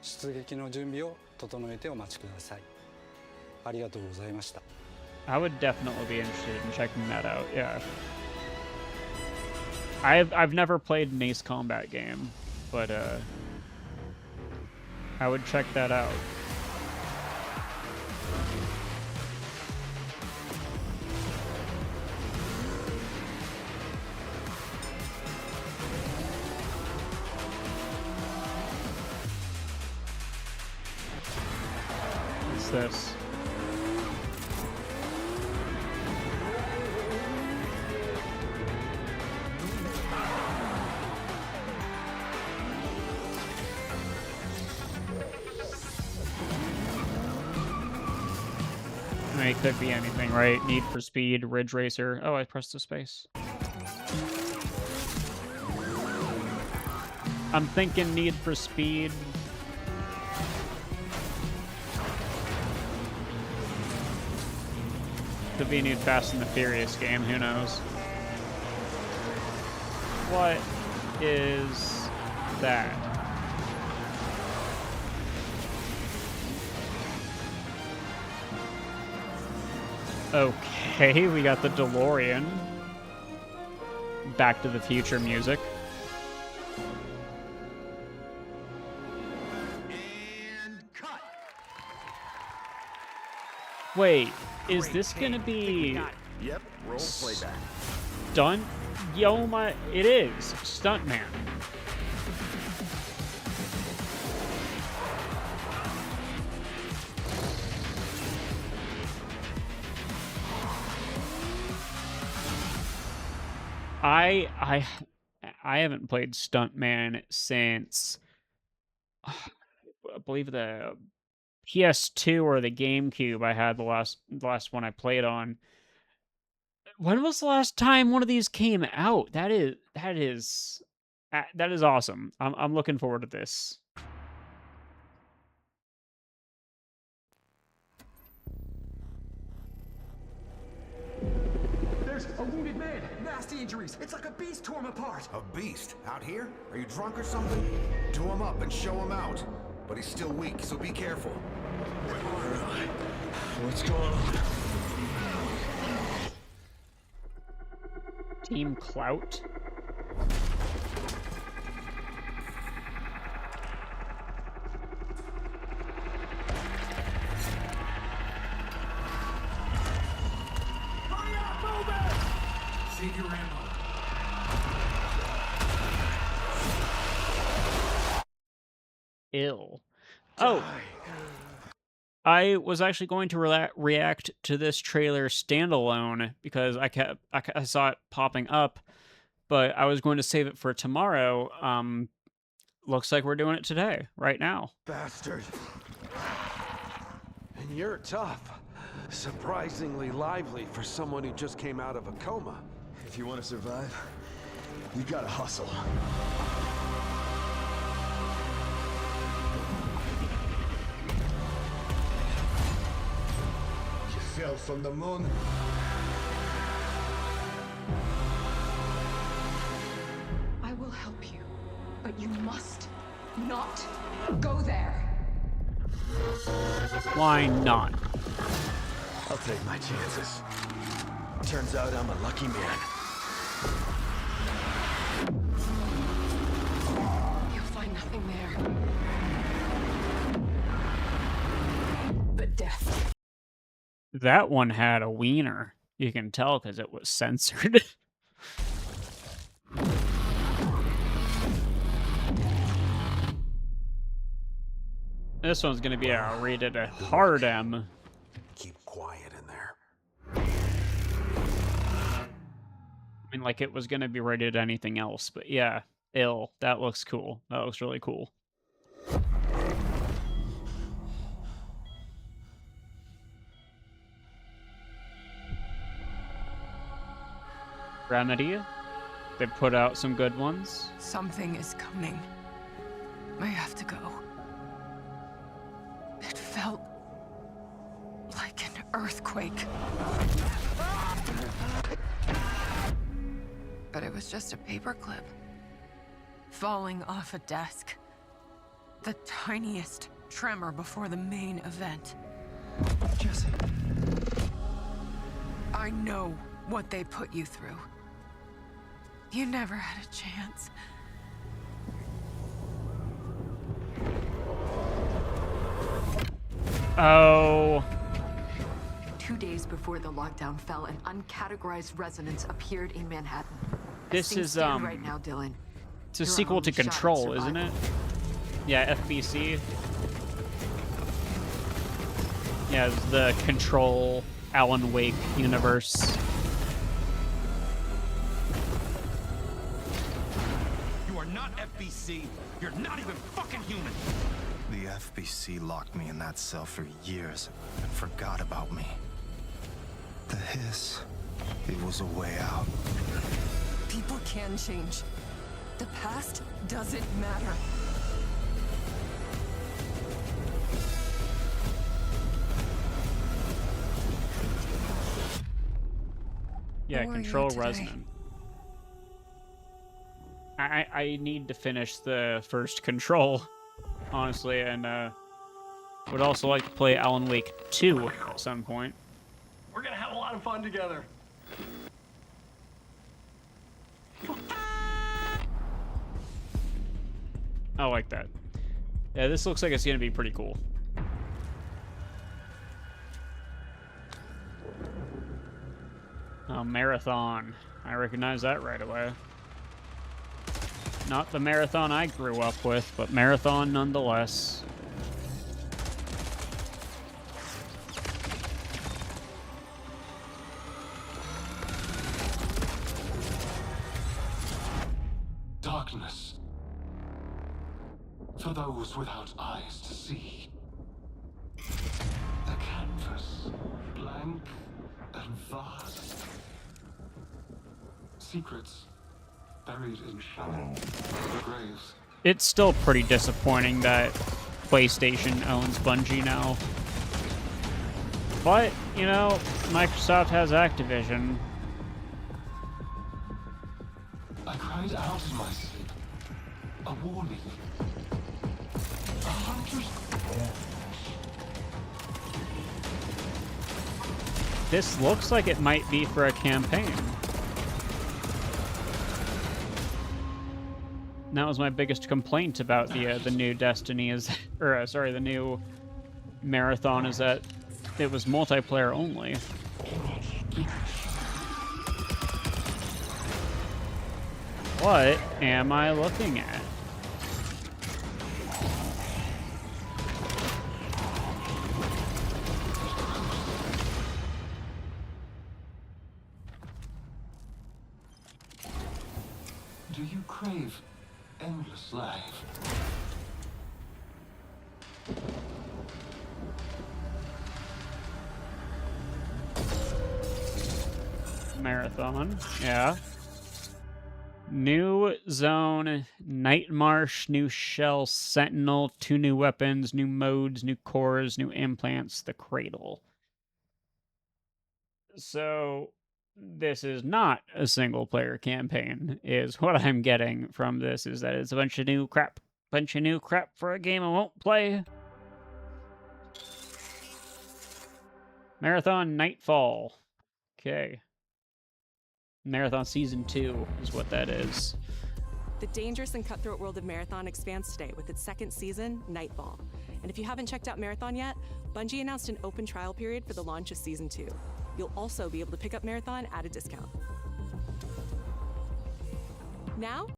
出撃の準備を整えてお待ちください。ありがとうございました。I would definitely be interested in checking that out. Yeah. I've never played an Ace Combat game, but I would check that out. What's this? I mean, it could be anything, right? Need for Speed, Ridge Racer. Oh, I pressed the space. I'm thinking Need for Speed. Could be a new Fast and the Furious game, who knows? What is that? Okay, we got the DeLorean. Back to the Future music. Wait, is this gonna be Yep, roll playback. stunt? Yo, my, it is Stuntman. I haven't played Stuntman since I believe the PS2 or the GameCube. I had the last one I played on. When was the last time one of these came out? That is awesome. I'm looking forward to this. There's a wounded man. Nasty injuries. It's like a beast tore him apart. A beast? Out here? Are you drunk or something? Do him up and show him out. But he's still weak, so be careful. What's going on? Team Clout. Hurry up, move it! Save your ammo. Ill. Oh, I was actually going to react to this trailer standalone because I saw it popping up, but I was going to save it for tomorrow. Looks like we're doing it today, right now. Bastard. And you're tough. Surprisingly lively for someone who just came out of a coma. If you want to survive, you gotta hustle. You fell from the moon. I will help you, but you must not go there. Why not? I'll take my chances. Turns out I'm a lucky man. You'll find nothing there but death. That one had a wiener. You can tell because it was censored. This one's gonna be a rated a hard M. Keep quiet in there. I mean, like it was gonna be rated anything else, but yeah, ill. That looks cool. That looks really cool. Remedy. They put out some good ones. Something is coming. I have to go. It felt like an earthquake. But it was just a paperclip falling off a desk. The tiniest tremor before the main event. Jesse. I know what they put you through. You never had a chance. Oh. 2 days before the lockdown fell, an uncategorized resonance appeared in Manhattan. This is right now, Dylan. It's a sequel to Control, isn't it? Yeah, FBC. Yeah, it's the Control Alan Wake universe. You are not FBC. You're not even fucking human. The FBC locked me in that cell for years and forgot about me. The hiss, it was a way out. People can change. The past doesn't matter. Yeah, How are you control today? resonant. I need to finish the first Control, honestly, and would also like to play Alan Wake 2 at some point. We're gonna have a lot of fun together. I like that. Yeah, this looks like it's gonna be pretty cool. Marathon. I recognize that right away. Not the Marathon I grew up with, but Marathon nonetheless. Darkness. For those without eyes to see. A canvas, blank and vast. Secrets buried in shadow. The graves. It's still pretty disappointing that PlayStation owns Bungie now. But, you know, Microsoft has Activision. I cried out in my sleep. A warning. A hunter's This looks like it might be for a campaign. And that was my biggest complaint about the new Destiny is, or sorry, the new Marathon is that it was multiplayer only. What am I looking at? Do you crave endless life? Marathon, yeah. New zone, Night Marsh, new shell, Sentinel, 2 new weapons, new modes, new cores, new implants, the Cradle. So, this is not a single-player campaign, is what I'm getting from this, is that it's a bunch of new crap. Bunch of new crap for a game I won't play. Marathon Nightfall. Okay. Marathon Season 2 is what that is. The dangerous and cutthroat world of Marathon expands today with its second season, Nightfall. And if you haven't checked out Marathon yet, Bungie announced an open trial period for the launch of Season 2. You'll also be able to pick up Marathon at a discount. Now?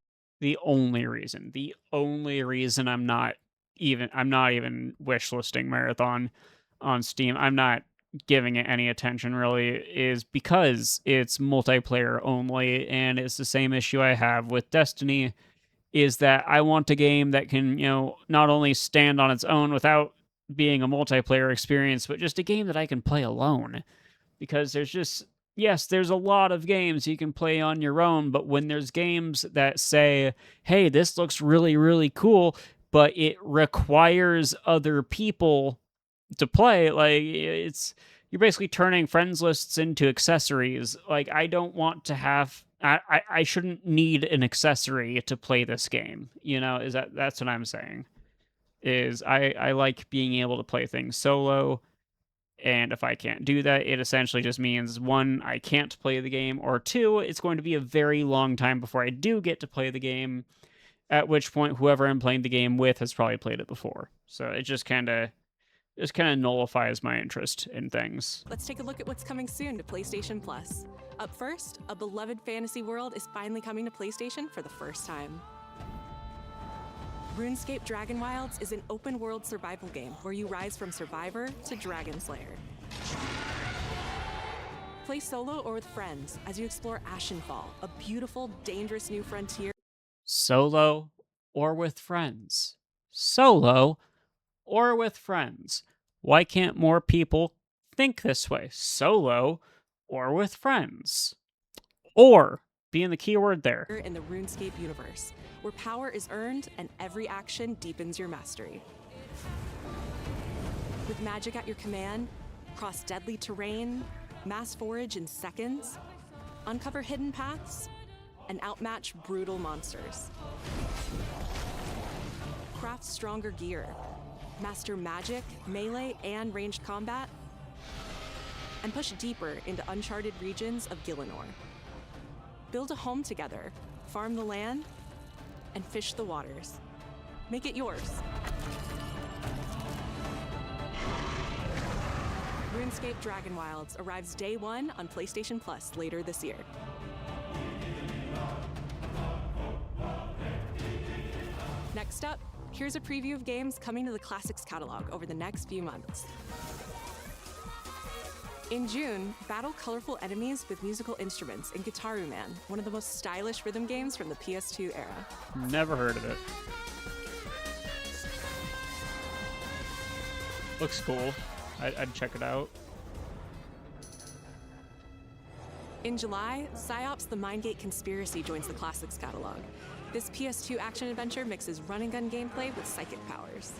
The only reason I'm not even wishlisting Marathon on Steam, I'm not giving it any attention really, is because it's multiplayer only, and it's the same issue I have with Destiny, is that I want a game that can, you know, not only stand on its own without being a multiplayer experience, but just a game that I can play alone. Because there's just, yes, there's a lot of games you can play on your own, but when there's games that say, hey, this looks really, really cool, but it requires other people to play, like, you're basically turning friends lists into accessories. Like, I don't want to have, I shouldn't need an accessory to play this game, you know, that's what I'm saying, is I like being able to play things solo, and if I can't do that, it essentially just means, 1, I can't play the game, or 2, it's going to be a very long time before I do get to play the game, at which point whoever I'm playing the game with has probably played it before. So it just kind of nullifies my interest in things. Let's take a look at what's coming soon to PlayStation Plus. Up first, a beloved fantasy world is finally coming to PlayStation for the first time. RuneScape Dragon Wilds is an open-world survival game where you rise from survivor to dragon slayer. Play solo or with friends as you explore Ashenfall, a beautiful, dangerous new frontier. Solo or with friends. Solo or with friends. Why can't more people think this way? Solo or with friends. Or being the key word there. In the RuneScape universe, where power is earned and every action deepens your mastery. With magic at your command, cross deadly terrain, mass forage in seconds, uncover hidden paths, and outmatch brutal monsters. Craft stronger gear, master magic, melee, and ranged combat, and push deeper into uncharted regions of Gielinor. Build a home together, farm the land, and fish the waters. Make it yours. RuneScape Dragon Wilds arrives Day 1 on PlayStation Plus later this year. Next up, here's a preview of games coming to the Classics catalog over the next few months. In June, battle colorful enemies with musical instruments in Guitaru Man, one of the most stylish rhythm games from the PS2 era. Never heard of it. Looks cool. I'd check it out. In July, PsyOps The Mindgate Conspiracy joins the Classics catalog. This PS2 action-adventure mixes run-and-gun gameplay with psychic powers.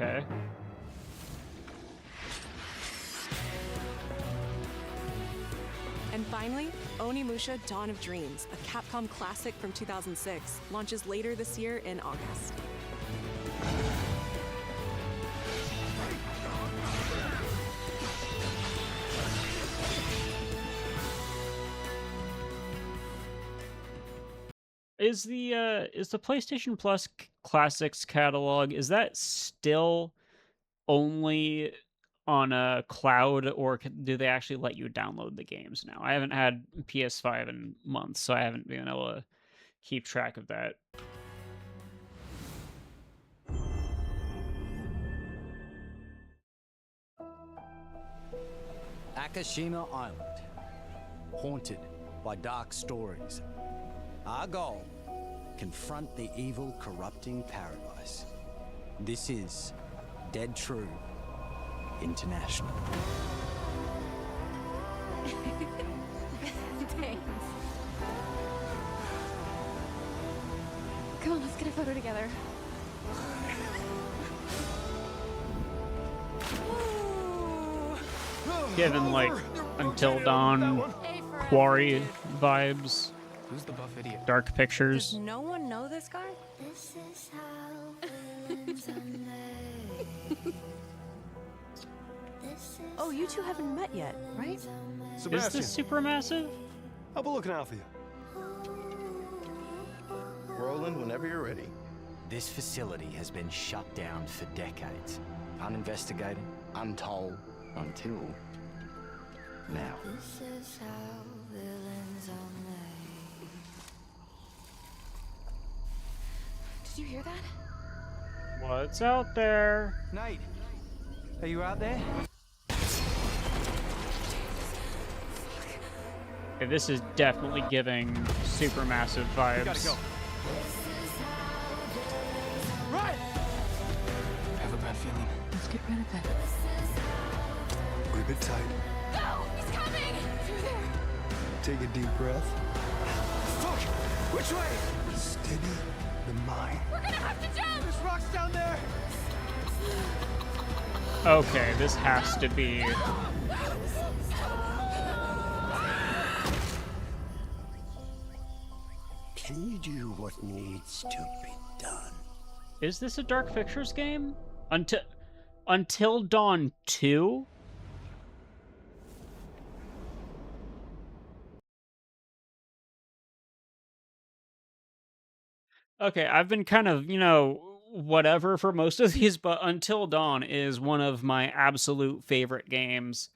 Okay. And finally, Onimusha Dawn of Dreams, a Capcom classic from 2006, launches later this year in August. Is the PlayStation Plus Classics catalog, is that still only on a cloud, or do they actually let you download the games now? I haven't had PS5 in months, so I haven't been able to keep track of that. Akashima Island, haunted by dark stories. Our goal, confront the evil, corrupting paradise. This is Dead True International. Thanks. Come on, let's get a photo together. Given like Until Dawn, Quarry vibes. Who's the buff idiot? Dark Pictures. Does no one know this guy? This is how villains are made. Oh, you two haven't met yet, right? Is this Supermassive? I'll be looking out for you. Roland, whenever you're ready. This facility has been shut down for decades. Uninvestigated, untold, until now. This is how villains are made. Did you hear that? What's out there? Nate, are you out there? Okay, this is definitely giving Supermassive vibes. We gotta go. Right! I have a bad feeling. Let's get rid of it. Grip it tight. No! He's coming! Through there! Take a deep breath. Fuck! Which way? Steady the mind. We're gonna have to jump! There's rocks down there! Okay, this has to be... Can you do what needs to be done? Is this a Dark Pictures game? Until Dawn 2? Okay, I've been kind of, whatever for most of these, but Until Dawn is one of my absolute favorite games.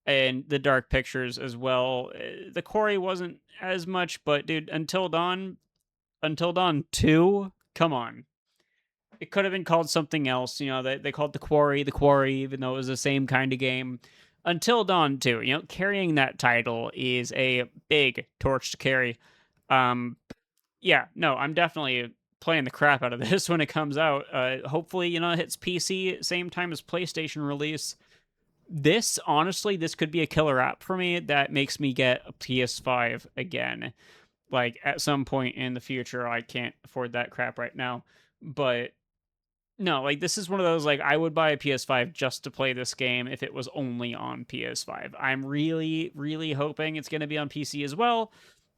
And the Dark Pictures as well. The Quarry wasn't as much, but dude, Until Dawn 2? Come on. It could have been called something else. They called the Quarry, even though it was the same kind of game. Until Dawn 2, carrying that title is a big torch to carry. Yeah, no, I'm definitely playing the crap out of this when it comes out. Hopefully, it hits PC same time as PlayStation release. this, honestly, this could be a killer app for me that makes me get a PS5 again. Like, at some point in the future. I can't afford that crap right now. But, no, like, this is one of those, like, I would buy a PS5 just to play this game if it was only on PS5. I'm really, really hoping it's going to be on PC as well.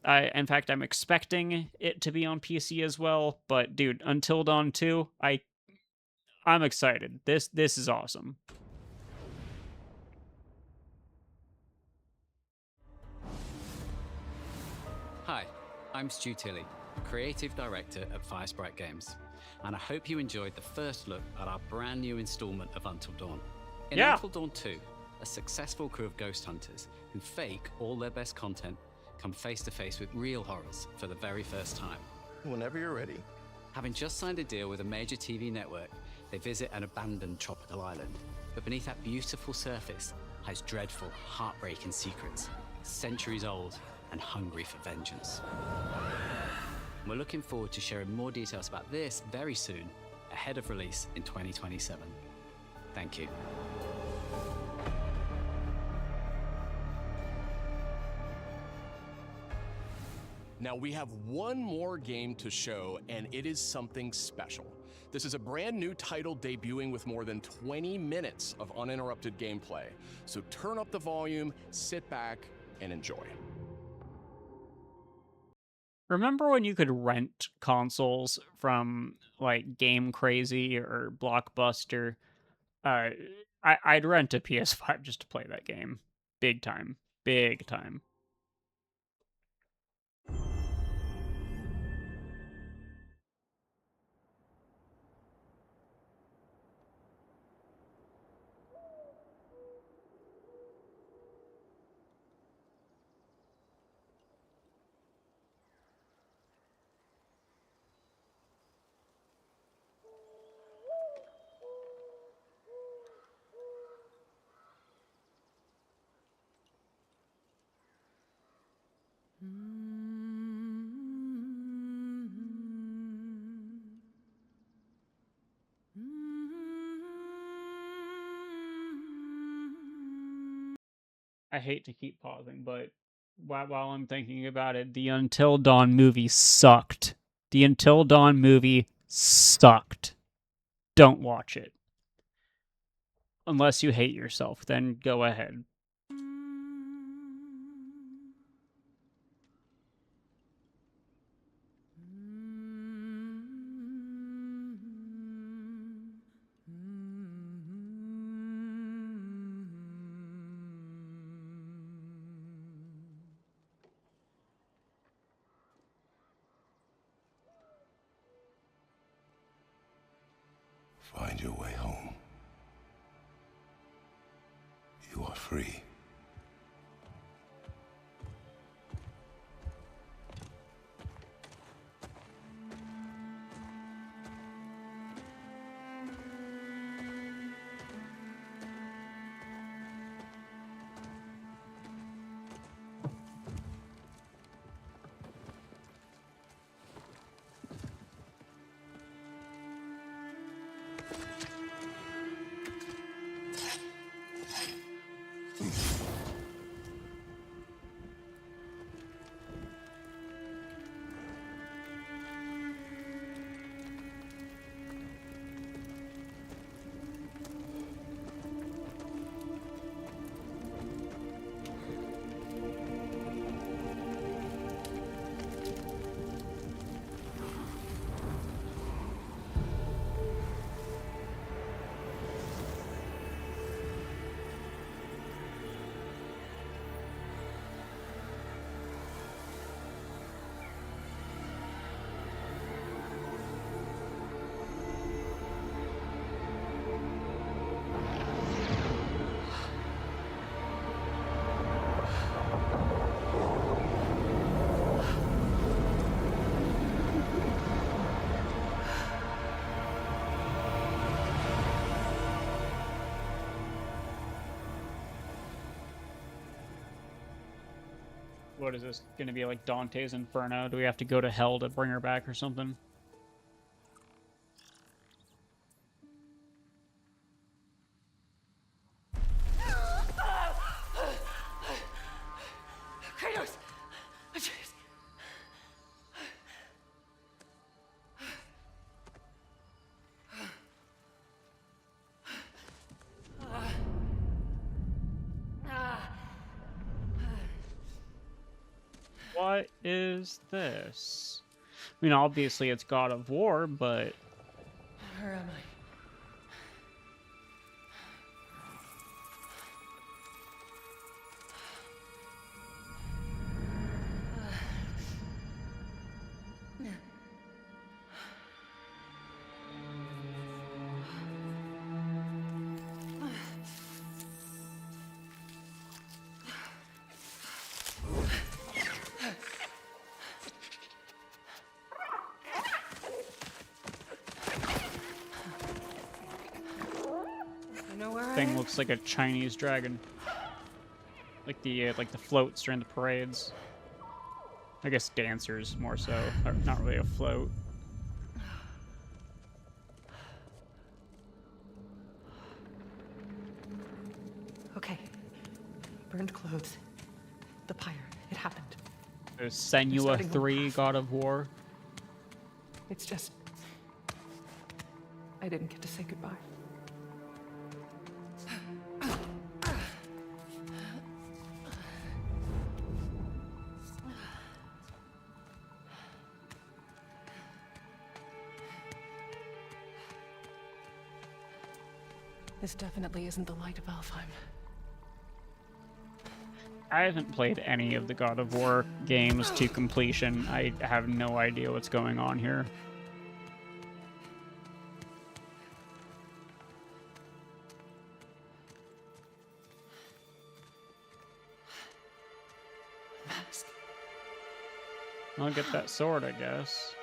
In fact, I'm expecting it to be on PC as well. But, dude, Until Dawn 2, I'm excited. This is awesome. Hi, I'm Stu Tilley, Creative Director at Firesprite Games, and I hope you enjoyed the first look at our brand new installment of Until Dawn. In Until Dawn 2, a successful crew of ghost hunters who fake all their best content come face to face with real horrors for the very first time. Whenever you're ready. Having just signed a deal with a major TV network, they visit an abandoned tropical island. But beneath that beautiful surface hides dreadful, heartbreaking secrets, centuries old and hungry for vengeance. We're looking forward to sharing more details about this very soon, ahead of release in 2027. Thank you. Now we have one more game to show, and it is something special. This is a brand new title debuting with more than 20 minutes of uninterrupted gameplay. So turn up the volume, sit back, and enjoy. Remember when you could rent consoles from, like, Game Crazy or Blockbuster? I'd rent a PS5 just to play that game. Big time. Big time. I hate to keep pausing, but while I'm thinking about it, the Until Dawn movie sucked. The Until Dawn movie sucked. Don't watch it. Unless you hate yourself, then go ahead. Find your way home. You are free. What is this going to be, like Dante's Inferno? Do we have to go to hell to bring her back or something? what is this? I mean, obviously it's God of War, but... Where am I? Thing looks like a Chinese dragon. Like the floats during the parades. I guess dancers more so, not really a float. Okay. Burned clothes. The pyre. It happened. There's Senua 3, God of War. It's just... I didn't get to say goodbye. This definitely isn't the light of Alfheim. I haven't played any of the God of War games to completion. I have no idea what's going on here. Mask. I'll get that sword, I guess.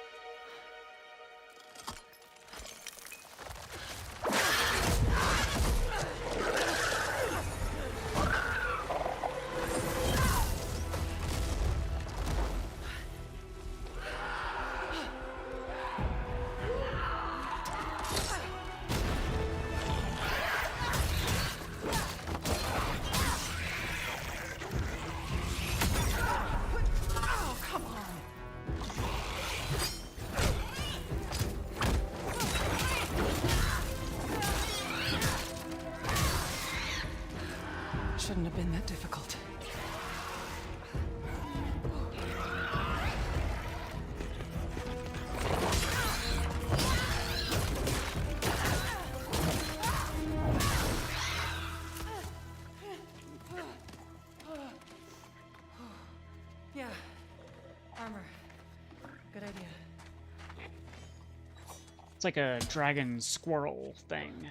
Shouldn't have been that difficult. Yeah. Armor. Good idea. It's like a dragon squirrel thing.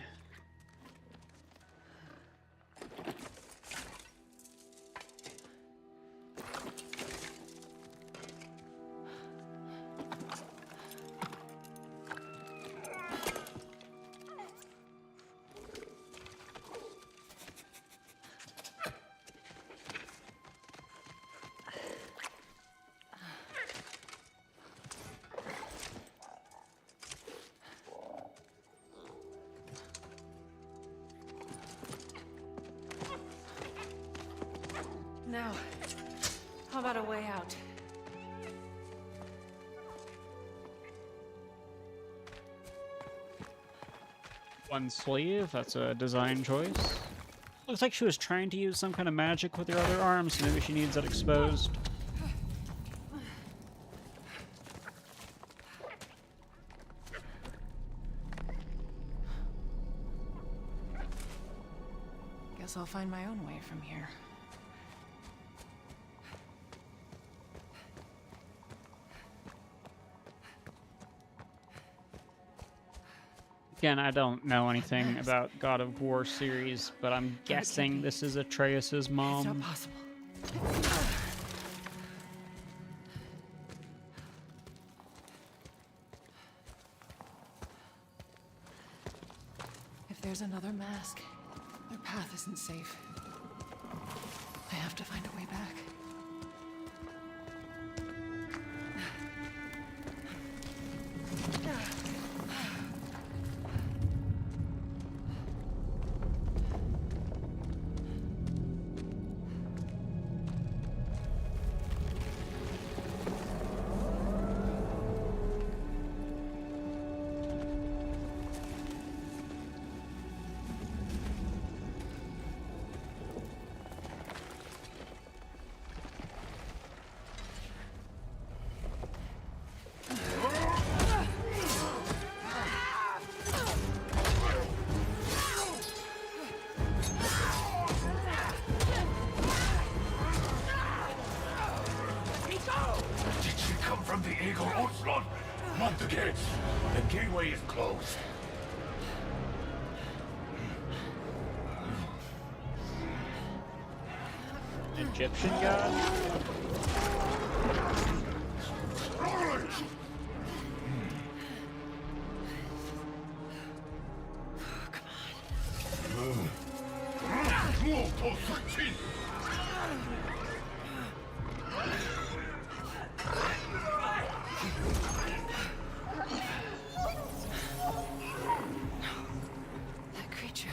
Now, how about a way out? One sleeve, that's a design choice. Looks like she was trying to use some kind of magic with her other arm, so maybe she needs that exposed. Guess I'll find my own way from here. Again, I don't know anything about God of War series, but I'm guessing this is Atreus' mom. It's not possible. If there's another mask, their path isn't safe. I have to find a way back. Eagle Onslaught! Mount the gates! The gateway is closed. Egyptian god? That creature.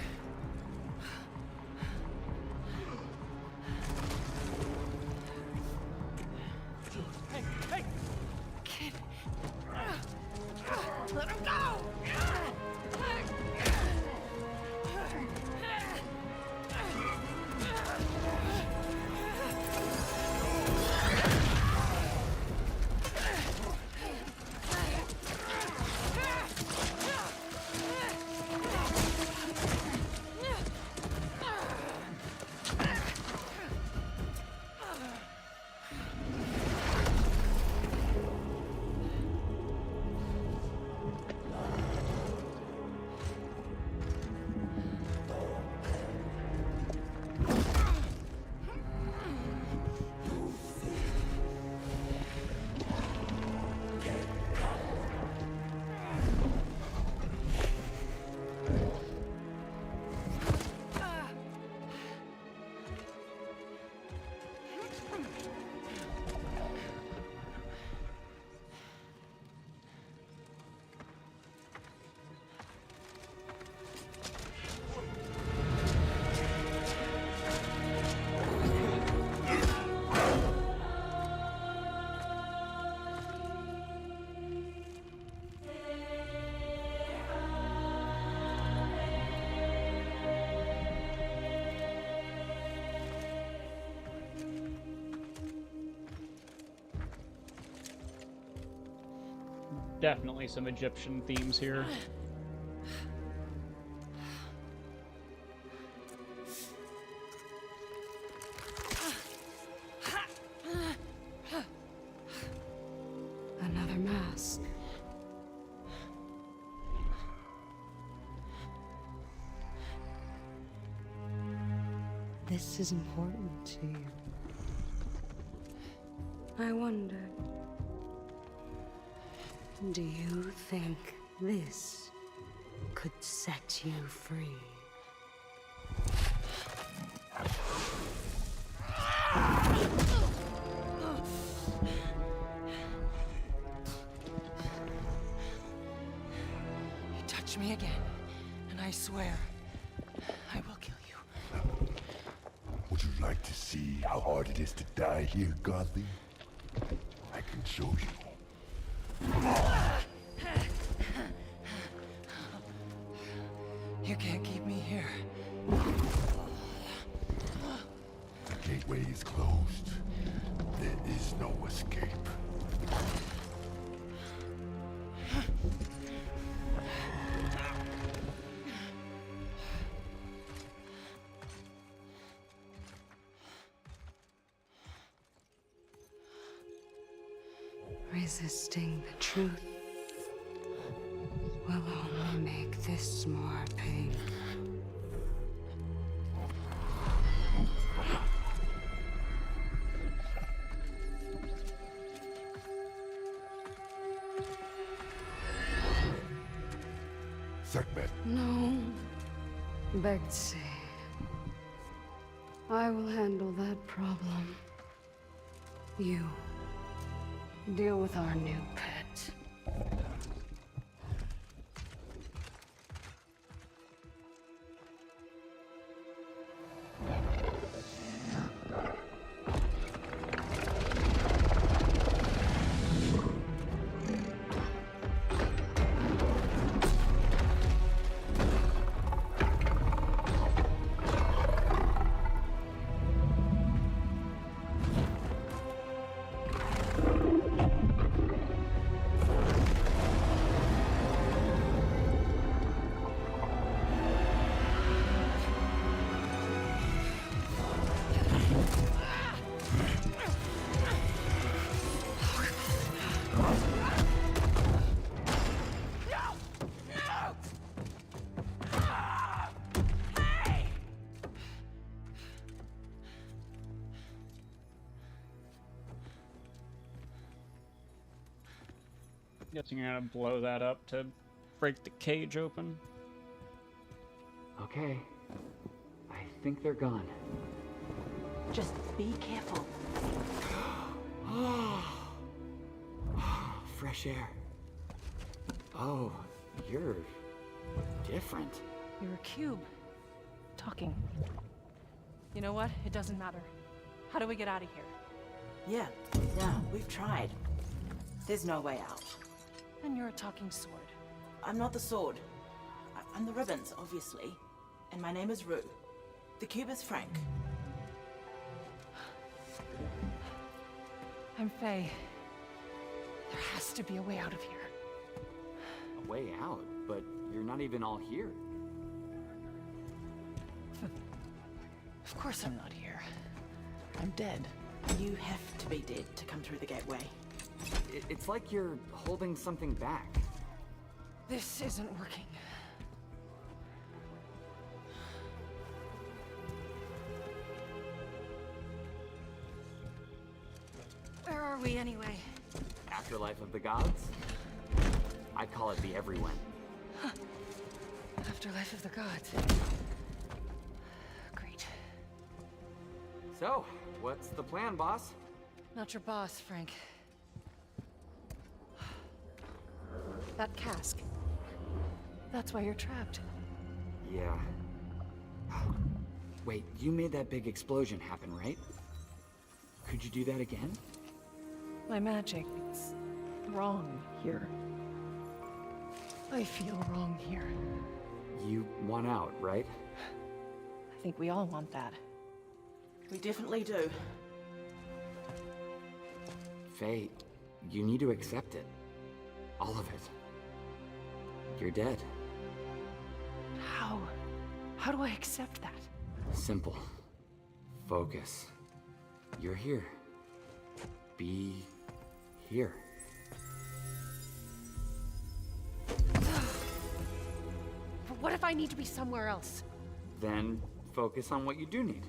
Hey, hey! Kid. Let him go! Definitely some Egyptian themes here. Another mask. This is important to you. I wonder, do you think this could set you free? You touch me again, and I swear, I will kill you. Would you like to see how hard it is to die here, Godly? I can show you. You can't keep me here. The gateway is closed. There is no escape. Resisting the truth will only make this more painful. Sekhmet. No, Betsy. I will handle that problem. You deal with our new pet. Guessing you're gonna blow that up to break the cage open. Okay. I think they're gone. Just be careful. Fresh air. Oh, you're different. You're a cube. Talking. You know what? It doesn't matter. How do we get out of here? Yeah, we've tried. There's no way out. And you're a talking sword. I'm not the sword. I'm the ribbons, obviously. And my name is Rue. The cube is Frank. I'm Faye. There has to be a way out of here. A way out? But you're not even all here. Of course I'm not here. I'm dead. You have to be dead to come through the gateway. It's like you're holding something back. This isn't working. Where are we anyway? Afterlife of the gods? I'd call it the everyone. Afterlife of the gods. Great. So, what's the plan, boss? Not your boss, Frank. That cask. That's why you're trapped. Yeah. Wait, you made that big explosion happen, right? Could you do that again? My magic, it's wrong here. I feel wrong here. You want out, right? I think we all want that. We definitely do. Faye, you need to accept it. All of it. You're dead. How? How do I accept that? Simple. Focus. You're here. Be here. But what if I need to be somewhere else? Then focus on what you do need.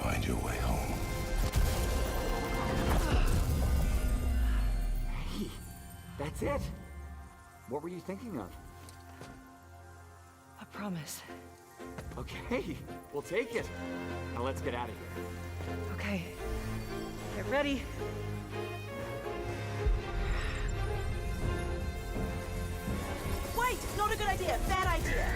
Find your way home. Hey, that's it. What were you thinking of? A promise. Okay, we'll take it. Now let's get out of here. Okay. Get ready. Wait! Not a good idea! Bad idea!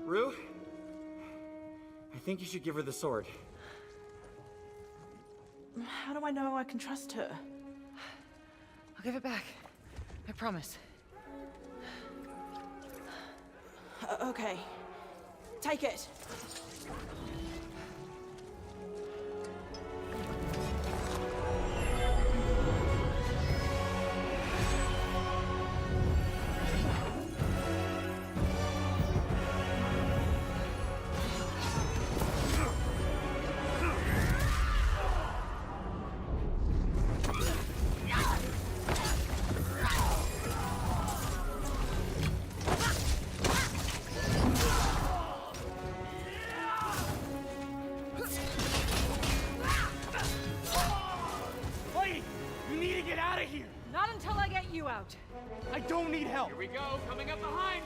Rue? I think you should give her the sword. How do I know I can trust her? I'll give it back. I promise. Okay. Take it. Not until I get you out. I don't need help. Here we go, coming up behind.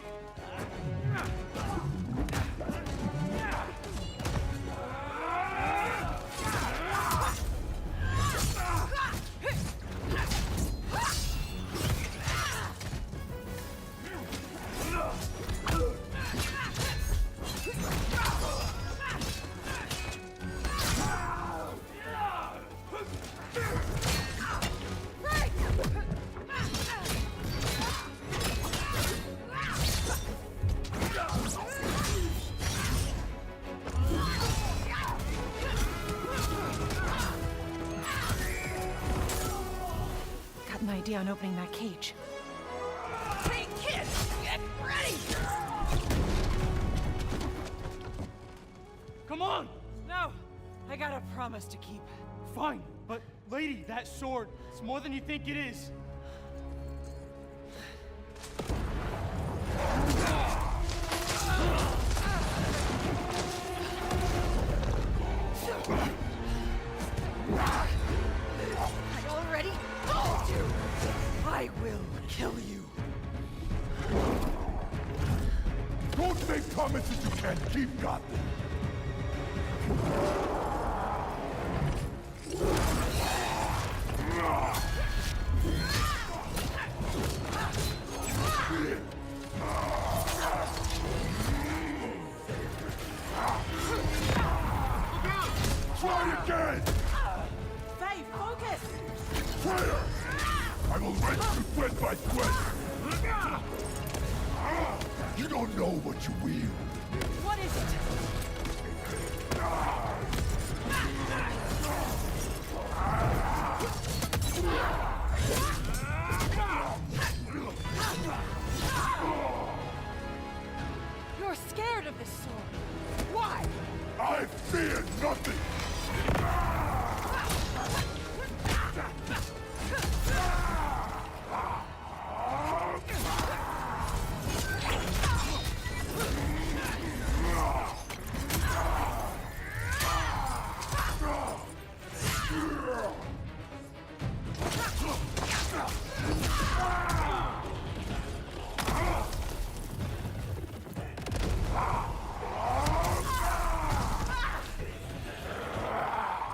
on opening that cage. Hey, kid! Get ready! Come on! No! I got a promise to keep. Fine, but lady, that sword, it's more than you think it is. I already told you! I will kill you. Don't make comments that you can't keep, Gotham. Try again! Faye, focus! Traitor! I will wrench you sweat by sweat! You don't know what you wield. What is it? You're scared of this sword. Why? I fear nothing!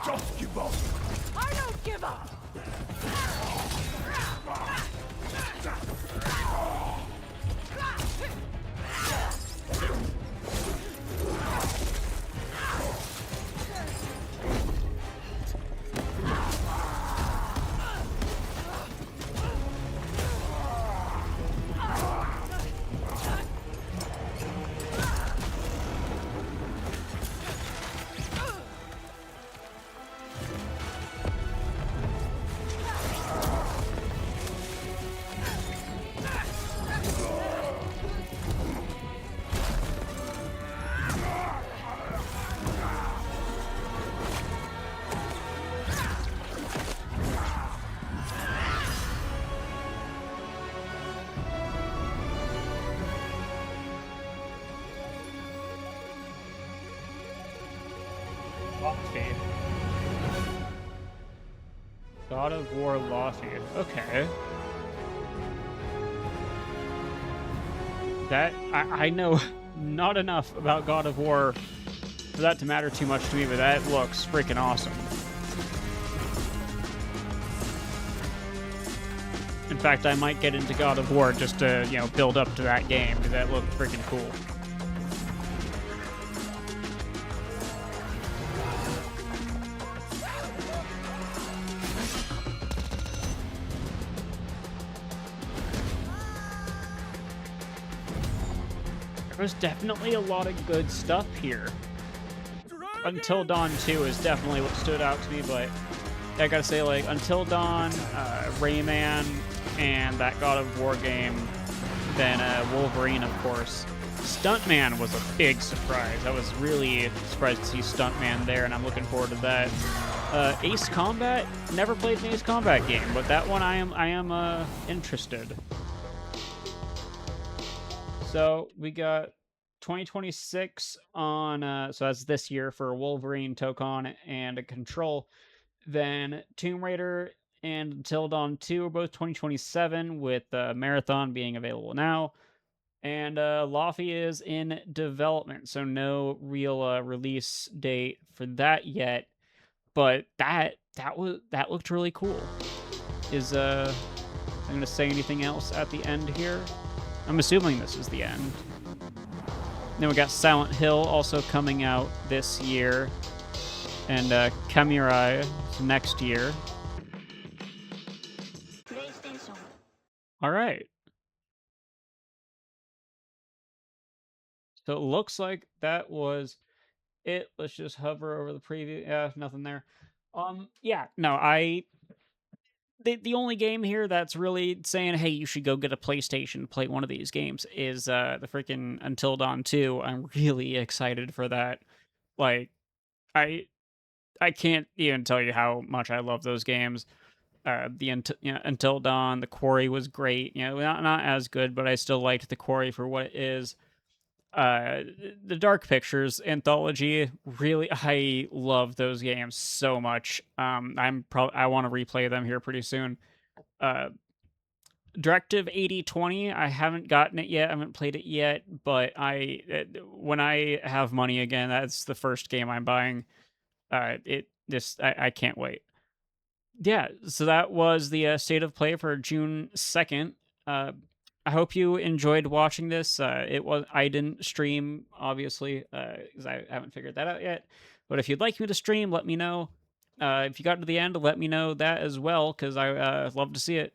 Just give up! I don't give up! Lofty. God of War Lofty. Okay. That I know not enough about God of War for that to matter too much to me, but that looks freaking awesome. In fact, I might get into God of War just to, you know, build up to that game, because that looked freaking cool. There's definitely a lot of good stuff here. Until Dawn 2 is definitely what stood out to me, but I gotta say, like, Until Dawn, Rayman, and that God of War game, then Wolverine, of course. Stuntman was a big surprise. I was really surprised to see Stuntman there, and I'm looking forward to that. Ace Combat, never played an Ace Combat game, but that one I am interested. So we got 2026 on, so that's this year for Wolverine, Tokon, and Control. Then Tomb Raider and Until Dawn 2 are both 2027, with Marathon being available now. And Lofty is in development, so no real release date for that yet. But that looked really cool. Is I'm gonna say anything else at the end here? I'm assuming this is the end. Then we got Silent Hill also coming out this year, and Kamurai next year. All right. So it looks like that was it. Let's just hover over the preview. Yeah, nothing there. Yeah, no, the only game here that's really saying, hey, you should go get a PlayStation to play one of these games is the freaking Until Dawn 2. I'm really excited for that. Like, I can't even tell you how much I love those games. Until Dawn, the Quarry was great. Not as good, but I still liked the Quarry for what it is. The Dark Pictures anthology, really, I love those games so much. I want to replay them here pretty soon. Directive 8020, I haven't gotten it yet, I haven't played it yet, but when I have money again, that's the first game I'm buying. I can't wait. Yeah, so that was the State of Play for June 2nd. I hope you enjoyed watching this. I didn't stream, obviously, because I haven't figured that out yet. But if you'd like me to stream, let me know. If you got to the end, let me know that as well, because I love to see it.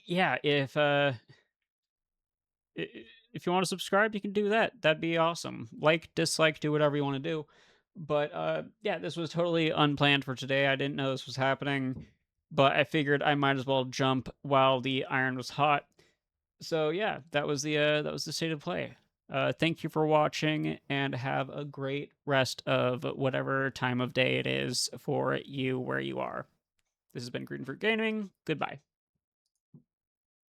Yeah, if you want to subscribe, you can do that. That'd be awesome. Like, dislike, do whatever you want to do. But yeah, this was totally unplanned for today. I didn't know this was happening, but I figured I might as well jump while the iron was hot. So yeah, that was the State of Play. Thank you for watching, and have a great rest of whatever time of day it is for you where you are. This has been Green Fruit Gaming. Goodbye.